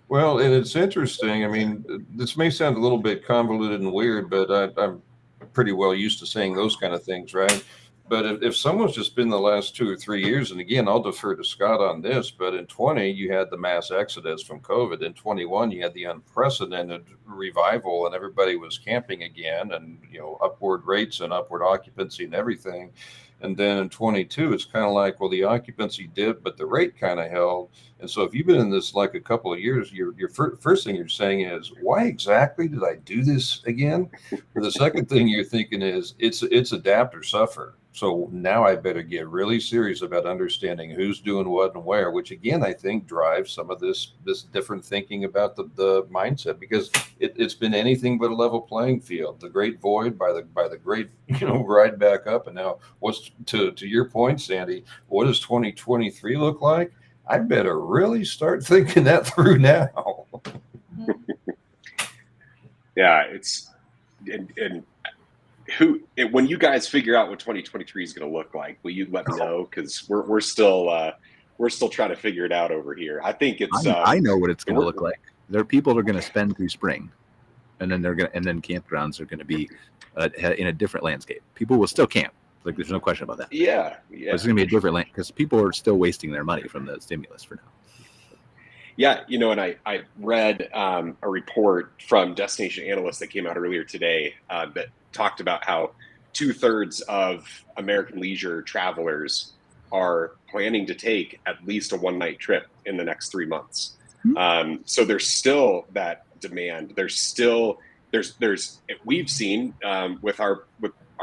Well, and it's interesting. I mean, this may sound a little bit convoluted and weird, but I'm pretty well used to saying those kind of things, right? But if someone's just been the last 2 or 3 years, and again, I'll defer to Scott on this, but in 20, you had the mass exodus from COVID. In 21, you had the unprecedented revival and everybody was camping again and, upward rates and upward occupancy and everything. And then in 22, it's kind of like, well, the occupancy dipped, but the rate kind of held. And so if you've been in this like a couple of years, your first thing you're saying is, why exactly did I do this again? Or the second thing you're thinking is, it's adapt or suffer. So now I better get really serious about understanding who's doing what and where, which again, I think drives some of this different thinking about the mindset, because it's been anything but a level playing field. The great void by the great, ride back up. And now what's to your point, Sandy, what does 2023 look like? I better really start thinking that through now. Yeah, it's and when you guys figure out what 2023 is going to look like, will you let me know? Because we're still trying to figure it out over here. I think it's. I know what it's going to look like. There are people who are going to spend through spring, and then campgrounds are going to be in a different landscape. People will still camp. Like, there's no question about that. Yeah. But it's going to be a different land because people are still wasting their money from the stimulus for now. Yeah, and I read a report from Destination Analyst that came out earlier today that talked about how 2/3 of American leisure travelers are planning to take at least a one-night trip in the next 3 months. So there's still that demand. We've seen with our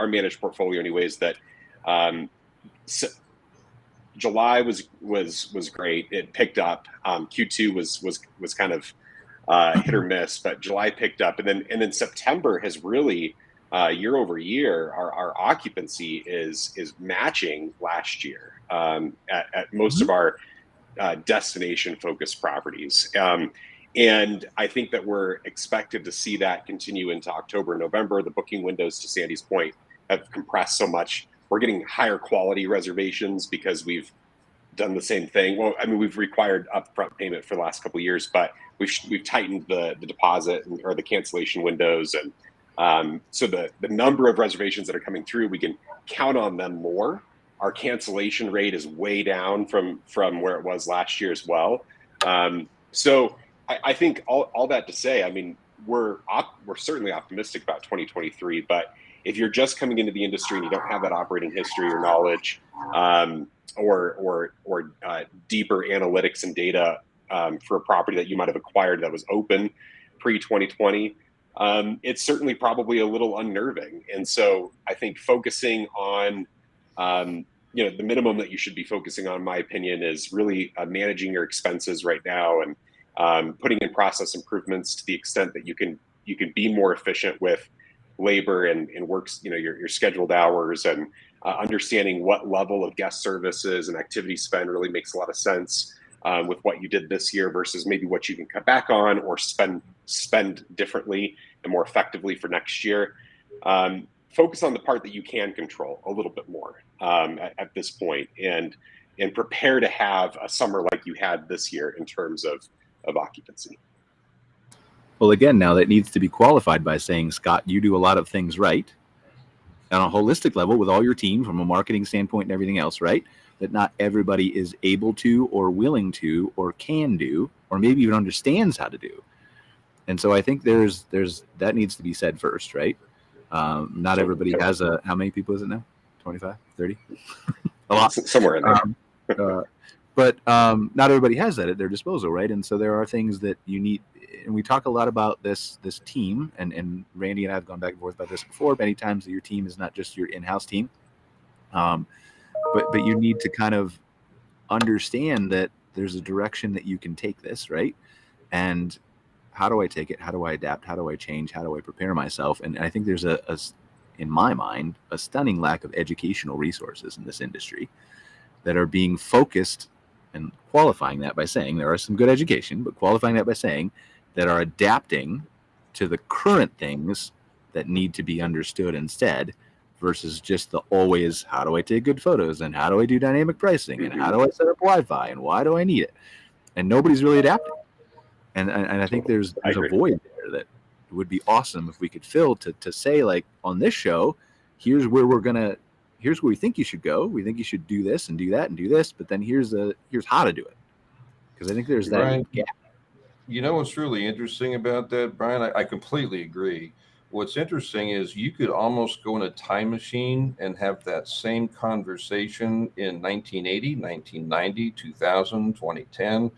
managed portfolio anyways that July was great. It picked up. Q2 was kind of hit or miss, but July picked up, and then September has really year over year our occupancy is matching last year at most of our destination focused properties. And I think that we're expected to see that continue into October and November. The booking windows, to Sandy's point, have compressed so much. We're getting higher quality reservations because we've done the same thing. Well, I mean, we've required upfront payment for the last couple of years, but we've tightened the deposit or the cancellation windows. And so the number of reservations that are coming through, we can count on them more. Our cancellation rate is way down from where it was last year as well. So I think all that to say, I mean, we're certainly optimistic about 2023, but if you're just coming into the industry and you don't have that operating history or knowledge, or deeper analytics and data for a property that you might have acquired that was open pre-2020, it's certainly probably a little unnerving. And so I think focusing on, the minimum that you should be focusing on, in my opinion, is really managing your expenses right now and putting in process improvements to the extent that you can be more efficient with labor and works, your scheduled hours, and understanding what level of guest services and activity spend really makes a lot of sense with what you did this year versus maybe what you can cut back on or spend differently and more effectively for next year. Focus on the part that you can control a little bit more at this point, and prepare to have a summer like you had this year in terms of occupancy. Well, again, now that needs to be qualified by saying, Scott, you do a lot of things right on a holistic level with all your team from a marketing standpoint and everything else, right? That not everybody is able to or willing to or can do or maybe even understands how to do. And so I think there's that needs to be said first, right? Not everybody has how many people is it now? 25, 30? A lot. Somewhere in there. But not everybody has that at their disposal, right? And so there are things that you need. And we talk a lot about this team, and Randy and I have gone back and forth about this before many times, that your team is not just your in-house team, but you need to kind of understand that there's a direction that you can take this, right? And how do I take it? How do I adapt? How do I change? How do I prepare myself? And I think there's in my mind, a stunning lack of educational resources in this industry that are being focused, and qualifying that by saying there are some good education, but qualifying that by saying that are adapting to the current things that need to be understood instead, versus just the always, how do I take good photos, and how do I do dynamic pricing, and how do I set up Wi-Fi, and why do I need it? And nobody's really adapting. And I think there's a void there that would be awesome if we could fill, to say, like, on this show, here's where we think you should go. We think you should do this and do that and do this, but then here's how to do it. Because I think there's that gap. You know what's really interesting about that, Brian? I completely agree. What's interesting is you could almost go in a time machine and have that same conversation in 1980, 1990, 2000, 2010,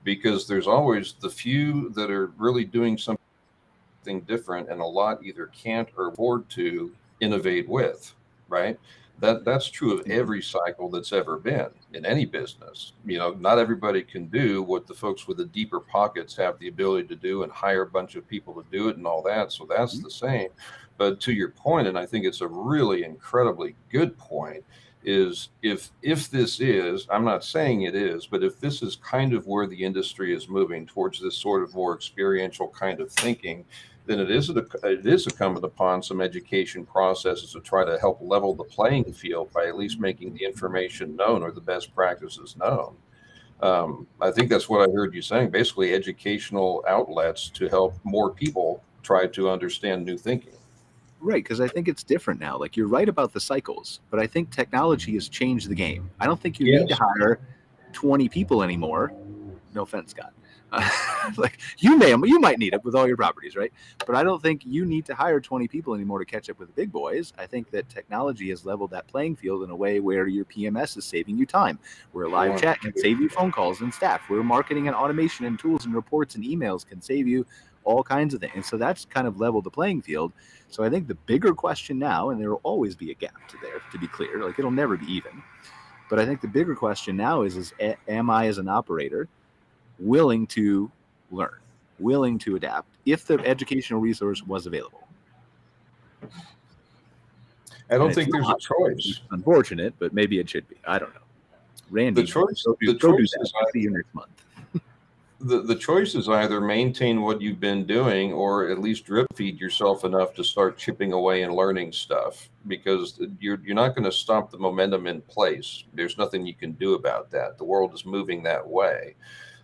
because there's always the few that are really doing something different, and a lot either can't or afford to innovate with, right? That's true of every cycle that's ever been in any business. You know, not everybody can do what the folks with the deeper pockets have the ability to do, and hire a bunch of people to do it and all that. So that's the same. But to your point, and I think it's a really incredibly good point, is if this is, I'm not saying it is, but if this is kind of where the industry is moving towards, this sort of more experiential kind of thinking, then it is incumbent upon some education processes to try to help level the playing field by at least making the information known, or the best practices known. I think that's what I heard you saying, basically educational outlets to help more people try to understand new thinking. Right, because I think it's different now. Like, you're right about the cycles, but I think technology has changed the game. I don't think you need to hire 20 people anymore. No offense, Scott. Like, you might need it with all your properties, right? But I don't think you need to hire 20 people anymore to catch up with the big boys. I think that technology has leveled that playing field in a way where your PMS is saving you time, where live chat can save you phone calls and staff, where marketing and automation and tools and reports and emails can save you all kinds of things. And so that's kind of leveled the playing field. So I think the bigger question now, and there will always be a gap to be clear, like, it'll never be even. But I think the bigger question now is am I, as an operator, willing to learn, willing to adapt, if the educational resource was available? I don't think there's a choice. It's unfortunate, but maybe it should be. I don't know. Randy, the choice is see you next month. The choice is either maintain what you've been doing, or at least drip feed yourself enough to start chipping away and learning stuff, because you're not going to stop the momentum in place. There's nothing you can do about that. The world is moving that way.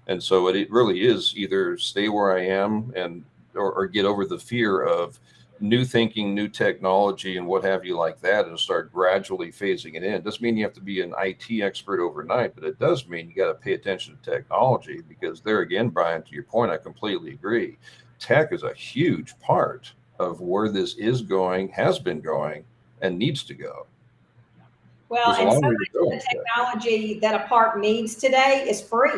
And so it really is either stay where I am or get over the fear of new thinking, new technology, and what have you like that, and start gradually phasing it in. It doesn't mean you have to be an IT expert overnight, but it does mean you got to pay attention to technology, because there again, Brian, to your point, I completely agree. Tech is a huge part of where this is going, has been going, and needs to go. Well, and so much of the technology that a park needs today is free.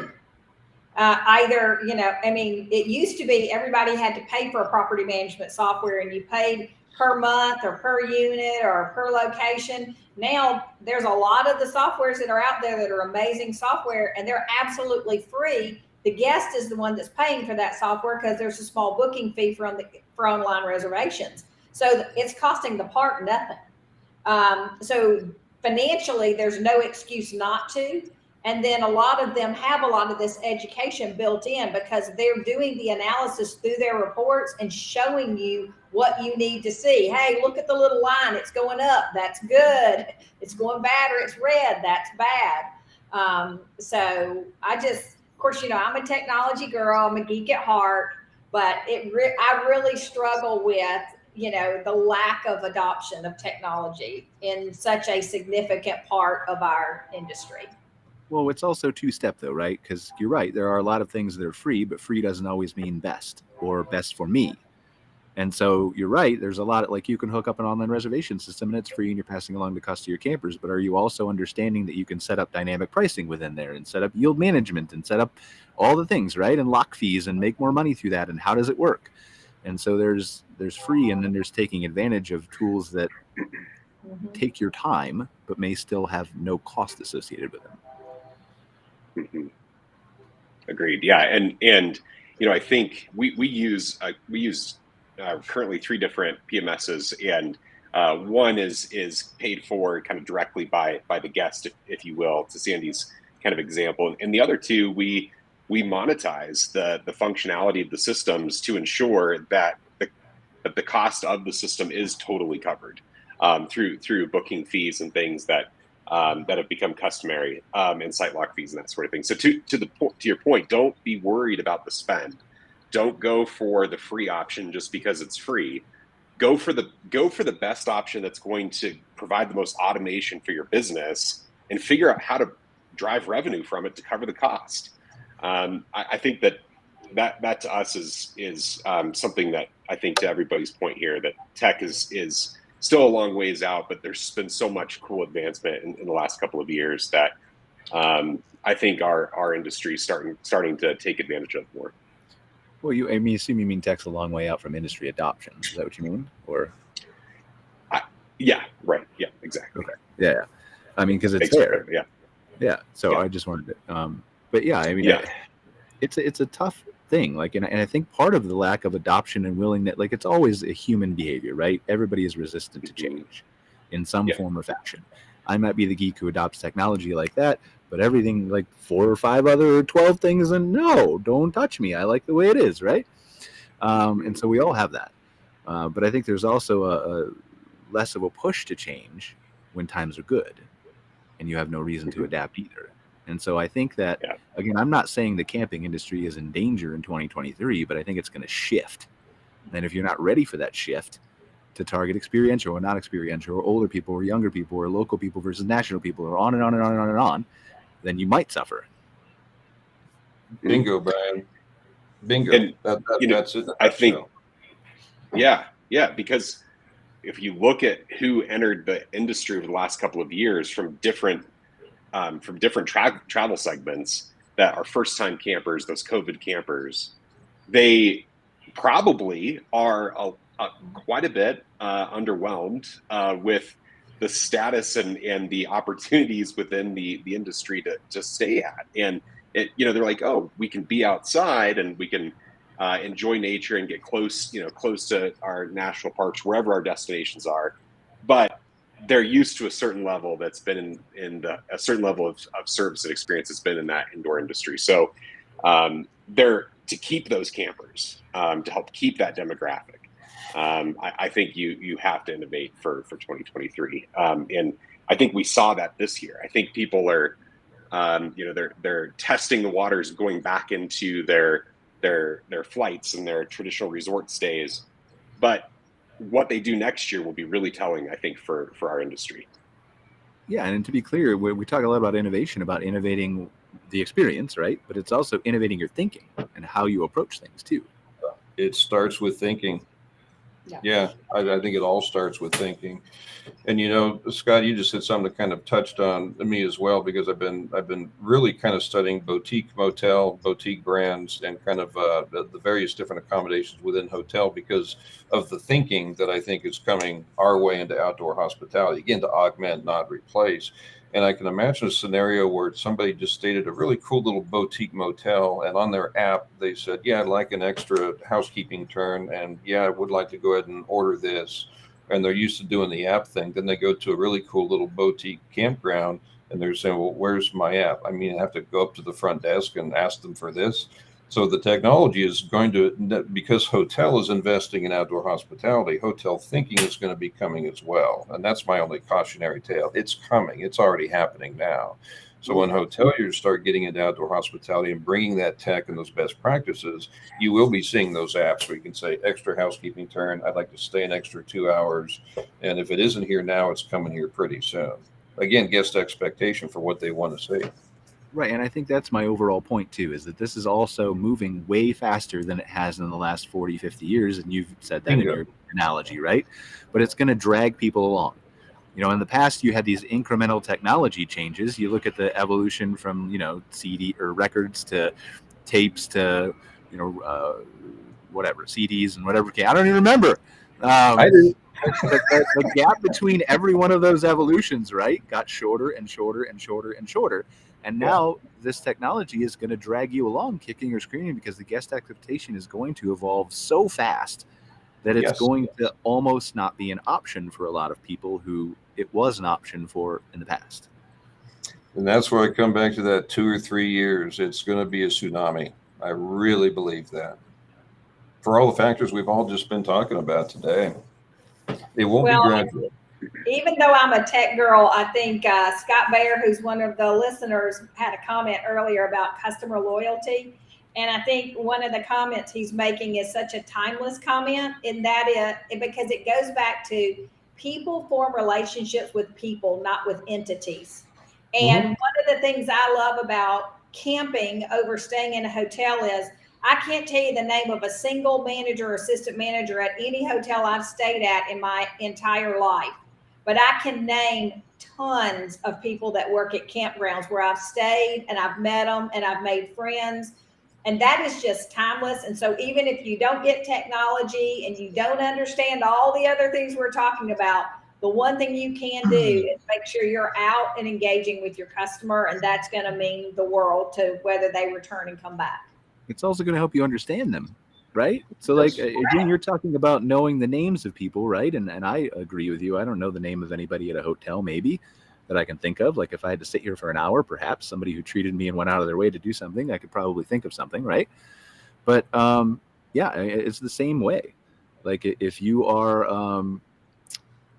Either, it used to be everybody had to pay for a property management software, and you paid per month or per unit or per location. Now there's a lot of the softwares that are out there that are amazing software, and they're absolutely free. The guest is the one that's paying for that software, because there's a small booking fee for online reservations. So it's costing the park nothing. So financially, there's no excuse not to. And then a lot of them have a lot of this education built in, because they're doing the analysis through their reports and showing you what you need to see. Hey, look at the little line. It's going up. That's good. It's going bad, or it's red. That's bad. So of course, I'm a technology girl. I'm a geek at heart, but I really struggle with, the lack of adoption of technology in such a significant part of our industry. Well, it's also two-step, though, right? Because you're right. There are a lot of things that are free, but free doesn't always mean best or best for me. And so you're right. There's a lot of, like, you can hook up an online reservation system and it's free and you're passing along the cost to your campers. But are you also understanding that you can set up dynamic pricing within there and set up yield management and set up all the things, right? And lock fees and make more money through that. And how does it work? And so there's free, and then there's taking advantage of tools that take your time, but may still have no cost associated with them. Mm-hmm. Agreed. Yeah. And, you know, I think we use currently 3 different PMSs, and one is paid for kind of directly by the guest, if you will, to Sandy's kind of example. And the other 2, we monetize the functionality of the systems to ensure that the cost of the system is totally covered through booking fees and things that have become customary, and site lock fees and that sort of thing. So to your point, don't be worried about the spend. Don't go for the free option just because it's free. Go for the best option that's going to provide the most automation for your business, and figure out how to drive revenue from it to cover the cost. I think that to us is something that, I think, to everybody's point here, that tech is still a long ways out, but there's been so much cool advancement in the last couple of years that I think our industry is starting to take advantage of more. Well, you mean tech's a long way out from industry adoption. Is that what you mean? Or yeah, right. Yeah, exactly. Okay. Yeah. I mean, because it's there. Yeah. Yeah. So yeah. I just wanted to, but yeah, I mean, yeah. It's a tough thing. Like, and I think part of the lack of adoption and willingness, like, it's always a human behavior, right? Everybody is resistant to change in some form or fashion. I might be the geek who adopts technology like that, but everything, like 4 or 5 other 12 things, and no, don't touch me. I like the way it is, right? And so we all have that. But I think there's also a less of a push to change when times are good, and you have no reason to adapt either. And so I think that, again, I'm not saying the camping industry is in danger in 2023, but I think it's going to shift. And if you're not ready for that shift to target experiential or not experiential, or older people or younger people or local people versus national people, or on and on and on and on and on, then you might suffer. Bingo, Brian. Bingo. And, that's it. I think, because if you look at who entered the industry over the last couple of years from different travel segments that are first-time campers, those COVID campers, they probably are quite a bit underwhelmed with the status and the opportunities within the industry to stay at. And they're like, oh, we can be outside and we can enjoy nature and get close to our national parks, wherever our destinations are. But they're used to a certain level that's been a certain level of service and experience that's been in that indoor industry. So they're to keep those campers, to help keep that demographic. I think you have to innovate for 2023. And I think we saw that this year. I think people are, they're testing the waters, going back into their flights and their traditional resort stays. But what they do next year will be really telling, I think, for our industry. Yeah, and to be clear, we talk a lot about innovation, about innovating the experience, right? But it's also innovating your thinking and how you approach things too. It starts with thinking. Yeah, I think it all starts with thinking. And Scott, you just said something that kind of touched on me as well, because I've been really kind of studying boutique motel, boutique brands, and kind of the various different accommodations within hotel, because of the thinking that I think is coming our way into outdoor hospitality, again, to augment, not replace. And I can imagine a scenario where somebody just stated a really cool little boutique motel, and on their app, they said, yeah, I'd like an extra housekeeping turn, and yeah, I would like to go ahead and order this. And they're used to doing the app thing. Then they go to a really cool little boutique campground, and they're saying, well, where's my app? I mean, I have to go up to the front desk and ask them for this. So the technology is going to, because hotel is investing in outdoor hospitality, hotel thinking is going to be coming as well. And that's my only cautionary tale. It's coming. It's already happening now. So when hoteliers start getting into outdoor hospitality and bringing that tech and those best practices, you will be seeing those apps where you can say extra housekeeping turn. I'd like to stay an extra 2 hours. And if it isn't here now, it's coming here pretty soon. Again, guest expectation for what they want to see. Right, and I think that's my overall point too, is that this is also moving way faster than it has in the last 40, 50 years, and you've said that in your analogy, right? But it's going to drag people along. In the past, you had these incremental technology changes. You look at the evolution from, CD or records to tapes to, whatever, CDs and whatever. I don't even remember. I do. But the gap between every one of those evolutions, right, got shorter and shorter and shorter and shorter. And now this technology is going to drag you along kicking or screaming because the guest expectation is going to evolve so fast that it's going to almost not be an option for a lot of people who it was an option for in the past. And that's where I come back to that 2 or 3 years. It's going to be a tsunami. I really believe that. For all the factors we've all just been talking about today. It won't be gradual. Even though I'm a tech girl, I think Scott Baer, who's one of the listeners, had a comment earlier about customer loyalty. And I think one of the comments he's making is such a timeless comment, in that because it goes back to people form relationships with people, not with entities. And one of the things I love about camping over staying in a hotel is I can't tell you the name of a single manager or assistant manager at any hotel I've stayed at in my entire life. But I can name tons of people that work at campgrounds where I've stayed and I've met them and I've made friends. And that is just timeless. And so even if you don't get technology and you don't understand all the other things we're talking about, the one thing you can do is make sure you're out and engaging with your customer. And that's going to mean the world to whether they return and come back. It's also going to help you understand them, right? So like, again, you're talking about knowing the names of people, right? And I agree with you. I don't know the name of anybody at a hotel, maybe, that I can think of. Like if I had to sit here for an hour, perhaps somebody who treated me and went out of their way to do something, I could probably think of something, right? But it's the same way. Like if you are,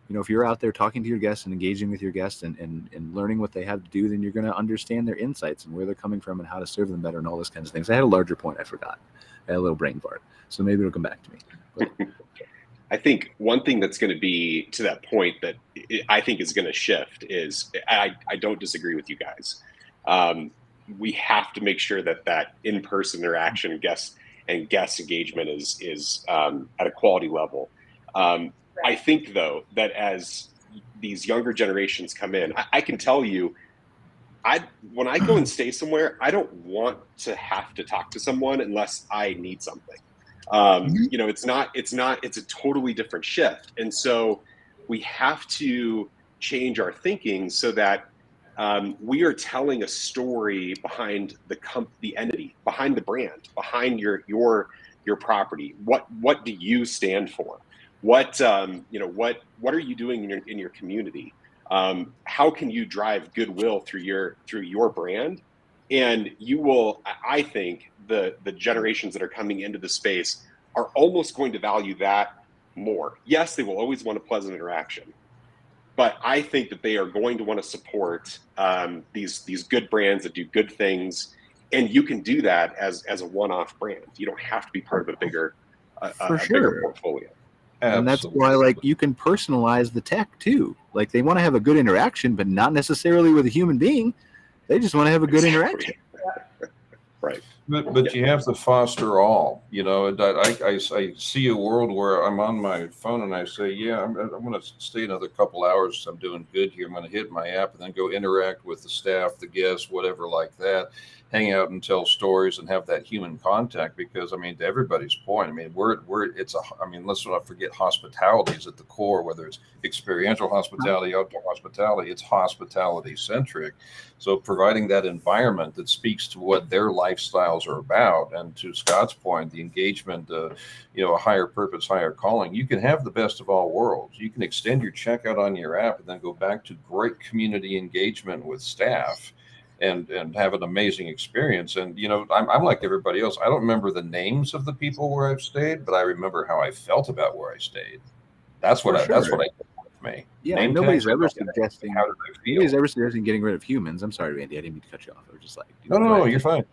if you're out there talking to your guests and engaging with your guests and learning what they have to do, then you're going to understand their insights and where they're coming from and how to serve them better and all those kinds of things. I had a larger point I forgot. I had a little brain fart. So maybe it'll come back to me. But I think one thing that's going to be to that point that I think is going to shift is I don't disagree with you guys. We have to make sure that in-person interaction, guest engagement is at a quality level. I think, though, that as these younger generations come in, I can tell you, when I go and stay somewhere, I don't want to have to talk to someone unless I need something. It's a totally different shift. And so we have to change our thinking so that we are telling a story behind the entity, behind the brand, behind your property. What do you stand for? What are you doing in your community? How can you drive goodwill through your brand? And you will, I think, the generations that are coming into the space are almost going to value that more. Yes, they will always want a pleasant interaction, but I think that they are going to want to support these good brands that do good things, and you can do that as a one-off brand. You don't have to be part of a bigger bigger portfolio. And that's why, you can personalize the tech too. Like they want to have a good interaction, but not necessarily with a human being. They just want to have a good interaction. Right. But you have to foster all. I see a world where I'm on my phone and I say, I'm going to stay another couple hours. I'm doing good here. I'm going to hit my app and then go interact with the staff, the guests, whatever like that. Hang out and tell stories and have that human contact, because to everybody's point, let's not forget hospitality is at the core, whether it's experiential hospitality, outdoor hospitality, it's hospitality centric. So providing that environment that speaks to what their lifestyles are about, and to Scott's point, the engagement, a higher purpose, higher calling, you can have the best of all worlds. You can extend your checkout on your app and then go back to great community engagement with staff and have an amazing experience. And, I'm like everybody else. I don't remember the names of the people where I've stayed, but I remember how I felt about where I stayed. That's what I did with me. Yeah, nobody's ever suggesting getting rid of humans. I'm sorry, Randy, I didn't mean to cut you off. I was just like, no, you're fine.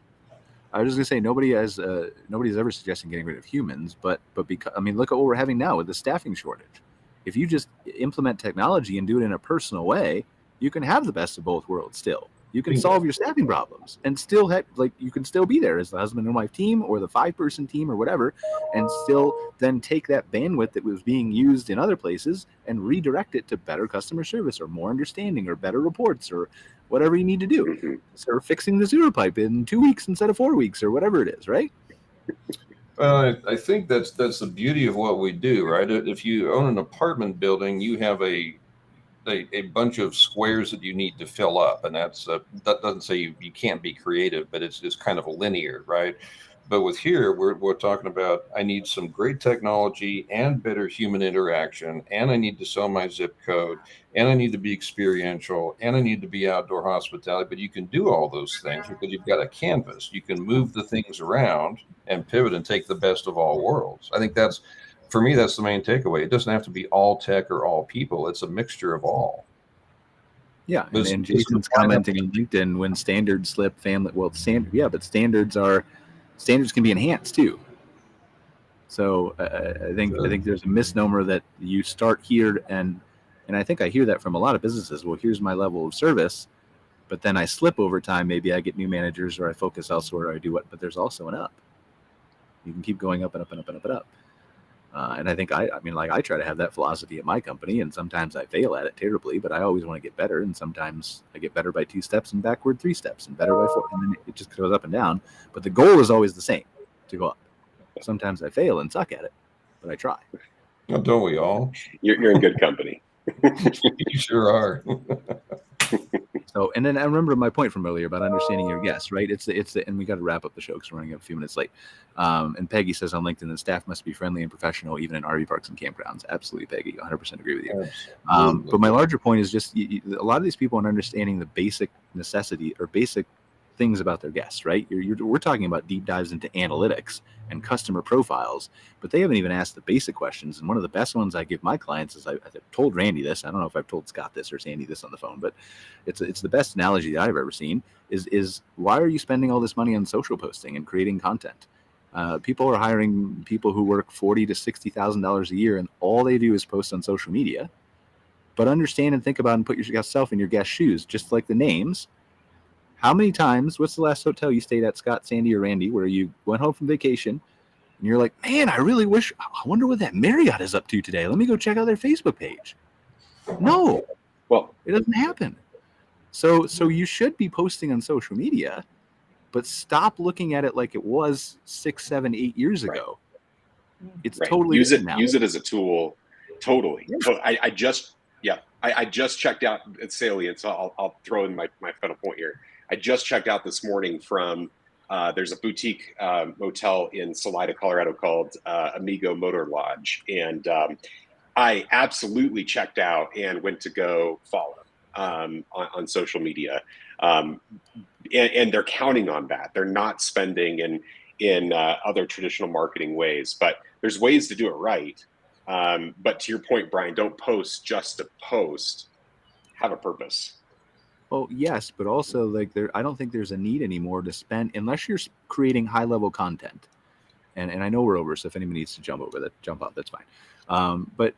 I was just gonna say nobody's ever suggesting getting rid of humans, but because look at what we're having now with the staffing shortage. If you just implement technology and do it in a personal way, you can have the best of both worlds still. You can solve your staffing problems and still have, like, you can still be there as the husband and wife team or the 5-person team or whatever, and still then take that bandwidth that was being used in other places and redirect it to better customer service or more understanding or better reports or whatever you need to do. So fixing the sewer pipe in 2 weeks instead of 4 weeks or whatever it is, right? I think that's the beauty of what we do, right? If you own an apartment building, you have a bunch of squares that you need to fill up, and that doesn't say you can't be creative, but it's just kind of linear, right? But with here, we're talking about, I need some great technology and better human interaction, and I need to sell my zip code, and I need to be experiential, and I need to be outdoor hospitality. But you can do all those things because you've got a canvas. You can move the things around and pivot and take the best of all worlds. I think for me, that's the main takeaway. It doesn't have to be all tech or all people. It's a mixture of all. Yeah, and Jason's commenting on LinkedIn when standards slip, but standards can be enhanced too. So I think there's a misnomer that you start here, and I think I hear that from a lot of businesses. Well, here's my level of service, but then I slip over time. Maybe I get new managers, or I focus elsewhere, or I do what. But there's also an up. You can keep going up and up and up and up and up. And I think I try to have that philosophy at my company, and sometimes I fail at it terribly, but I always want to get better. And sometimes I get better by 2 steps and backward 3 steps and better by 4. And then it just goes up and down. But the goal is always the same, to go up. Sometimes I fail and suck at it, but I try. Well, don't we all? You're in good company. You sure are. So, and then I remember my point from earlier about understanding your guests, right? And we got to wrap up the show because we're running up a few minutes late. And Peggy says on LinkedIn, the staff must be friendly and professional, even in RV parks and campgrounds. Absolutely, Peggy, 100% agree with you. But my larger point is just a lot of these people aren't understanding the basic necessity or basic things about their guests, right? We're talking about deep dives into analytics and customer profiles, but they haven't even asked the basic questions. And one of the best ones I give my clients is, I've told Randy this. I don't know if I've told Scott this or Sandy this on the phone, but it's the best analogy that I've ever seen is why are you spending all this money on social posting and creating content? People are hiring people who work $40,000 to $60,000 a year, and all they do is post on social media. But understand and think about and put yourself in your guest's shoes, just like the names. How many times, what's the last hotel you stayed at, Scott, Sandy, or Randy, where you went home from vacation and you're like, man, I wonder what that Marriott is up to today. Let me go check out their Facebook page. No, well, it doesn't happen. So you should be posting on social media, but stop looking at it like it was 6, 7, 8 years ago. It's totally use it. now. Use it as a tool. Totally. I just checked out at Salient, so I'll throw in my final point here. I just checked out this morning from there's a boutique motel in Salida, Colorado called Amigo Motor Lodge, and I absolutely checked out and went to go follow on social media, and they're counting on that. They're not spending in other traditional marketing ways, but there's ways to do it right. But to your point, Brian, don't post just to post. Have a purpose. Well, yes, but also I don't think there's a need anymore to spend unless you're creating high level content. And I know we're over, so if anybody needs to jump out, that's fine. But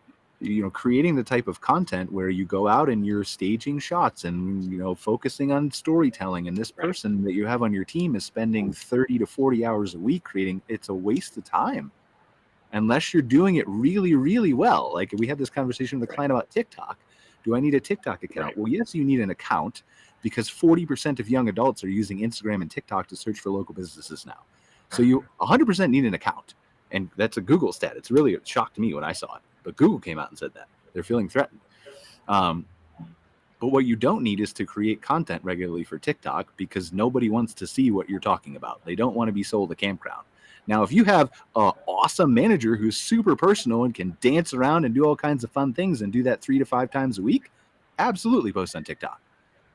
creating the type of content where you go out and you're staging shots and focusing on storytelling, and this person that you have on your team is spending 30 to 40 hours a week creating. It's a waste of time. Unless you're doing it really, really well. Like we had this conversation with a client about TikTok. Do I need a TikTok account? Well, yes, you need an account because 40% of young adults are using Instagram and TikTok to search for local businesses now. So you 100% need an account. And that's a Google stat. It's really a shock to me when I saw it. But Google came out and said that. They're feeling threatened. But what you don't need is to create content regularly for TikTok because nobody wants to see what you're talking about. They don't want to be sold a campground. Now, if you have an awesome manager who's super personal and can dance around and do all kinds of fun things and do that 3 to 5 times a week, absolutely post on TikTok.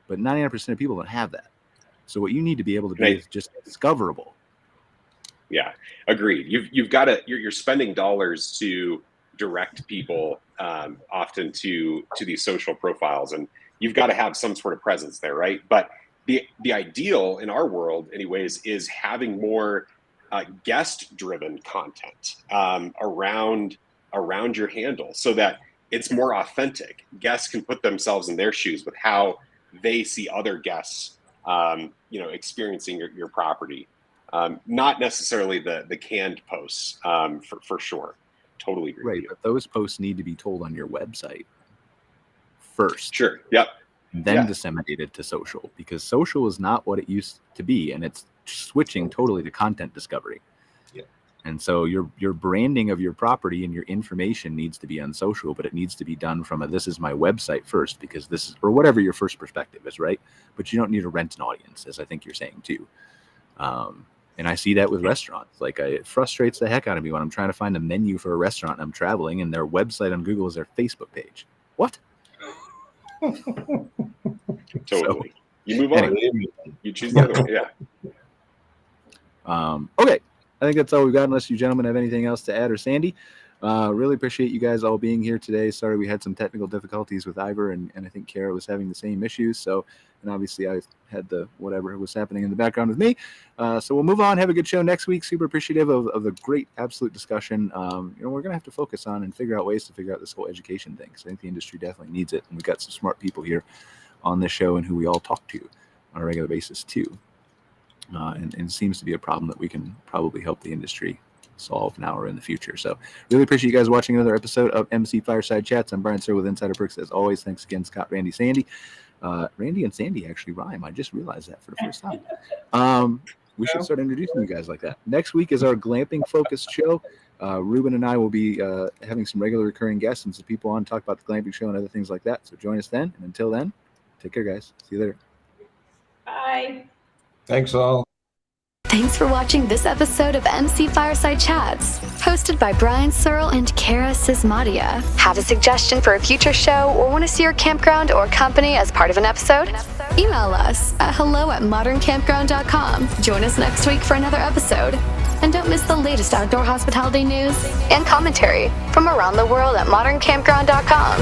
But 99% of people don't have that. So what you need to be able to be is just discoverable. Yeah, agreed. You've got to. You're spending dollars to direct people often to these social profiles, and you've got to have some sort of presence there, right? But the ideal in our world, anyways, is having more guest-driven content around your handle, so that it's more authentic. Guests can put themselves in their shoes with how they see other guests experiencing your property. Not necessarily the canned posts, for sure. Totally agree. Right, but those posts need to be told on your website first. Sure. Yep. Then disseminated to social, because social is not what it used to be, and it's switching totally to content discovery. Yeah. And so your branding of your property and your information needs to be on social, but it needs to be done from this is my website first, because this is, or whatever your first perspective is, right? But you don't need to rent an audience, as I think you're saying too. And I see that with restaurants. Like, it frustrates the heck out of me when I'm trying to find a menu for a restaurant and I'm traveling and their website on Google is their Facebook page. What? Totally. So, you move on. Anyway. You choose the other one. Yeah. Okay. I think that's all we've got, unless you gentlemen have anything else to add, or Sandy. Really appreciate you guys all being here today. Sorry we had some technical difficulties with Ivar, and I think Cara was having the same issues. So, and obviously I had the whatever was happening in the background with me. So we'll move on. Have a good show next week. Super appreciative of the great, absolute discussion. We're going to have to focus on and figure out ways to figure out this whole education thing. So I think the industry definitely needs it. And we've got some smart people here on this show and who we all talk to on a regular basis too. And it seems to be a problem that we can probably help the industry solve now or in the future. So really appreciate you guys watching another episode of MC Fireside Chats. I'm Brian Searl with Insider Perks. As always, thanks again, Scott, Randy, Sandy. Randy and Sandy actually rhyme. I just realized that for the first time. We should start introducing you guys like that. Next week is our glamping focused show. Ruben and I will be having some regular recurring guests and some people on to talk about the glamping show and other things like that. So join us then. And until then, take care, guys. See you later. Bye. Thanks all. Thanks for watching this episode of MC Fireside Chats, hosted by Brian Searl and Cara Csizmadia. Have a suggestion for a future show, or want to see your campground or company as part of an episode? Email us at hello@moderncampground.com. Join us next week for another episode. And don't miss the latest outdoor hospitality news and commentary from around the world at moderncampground.com.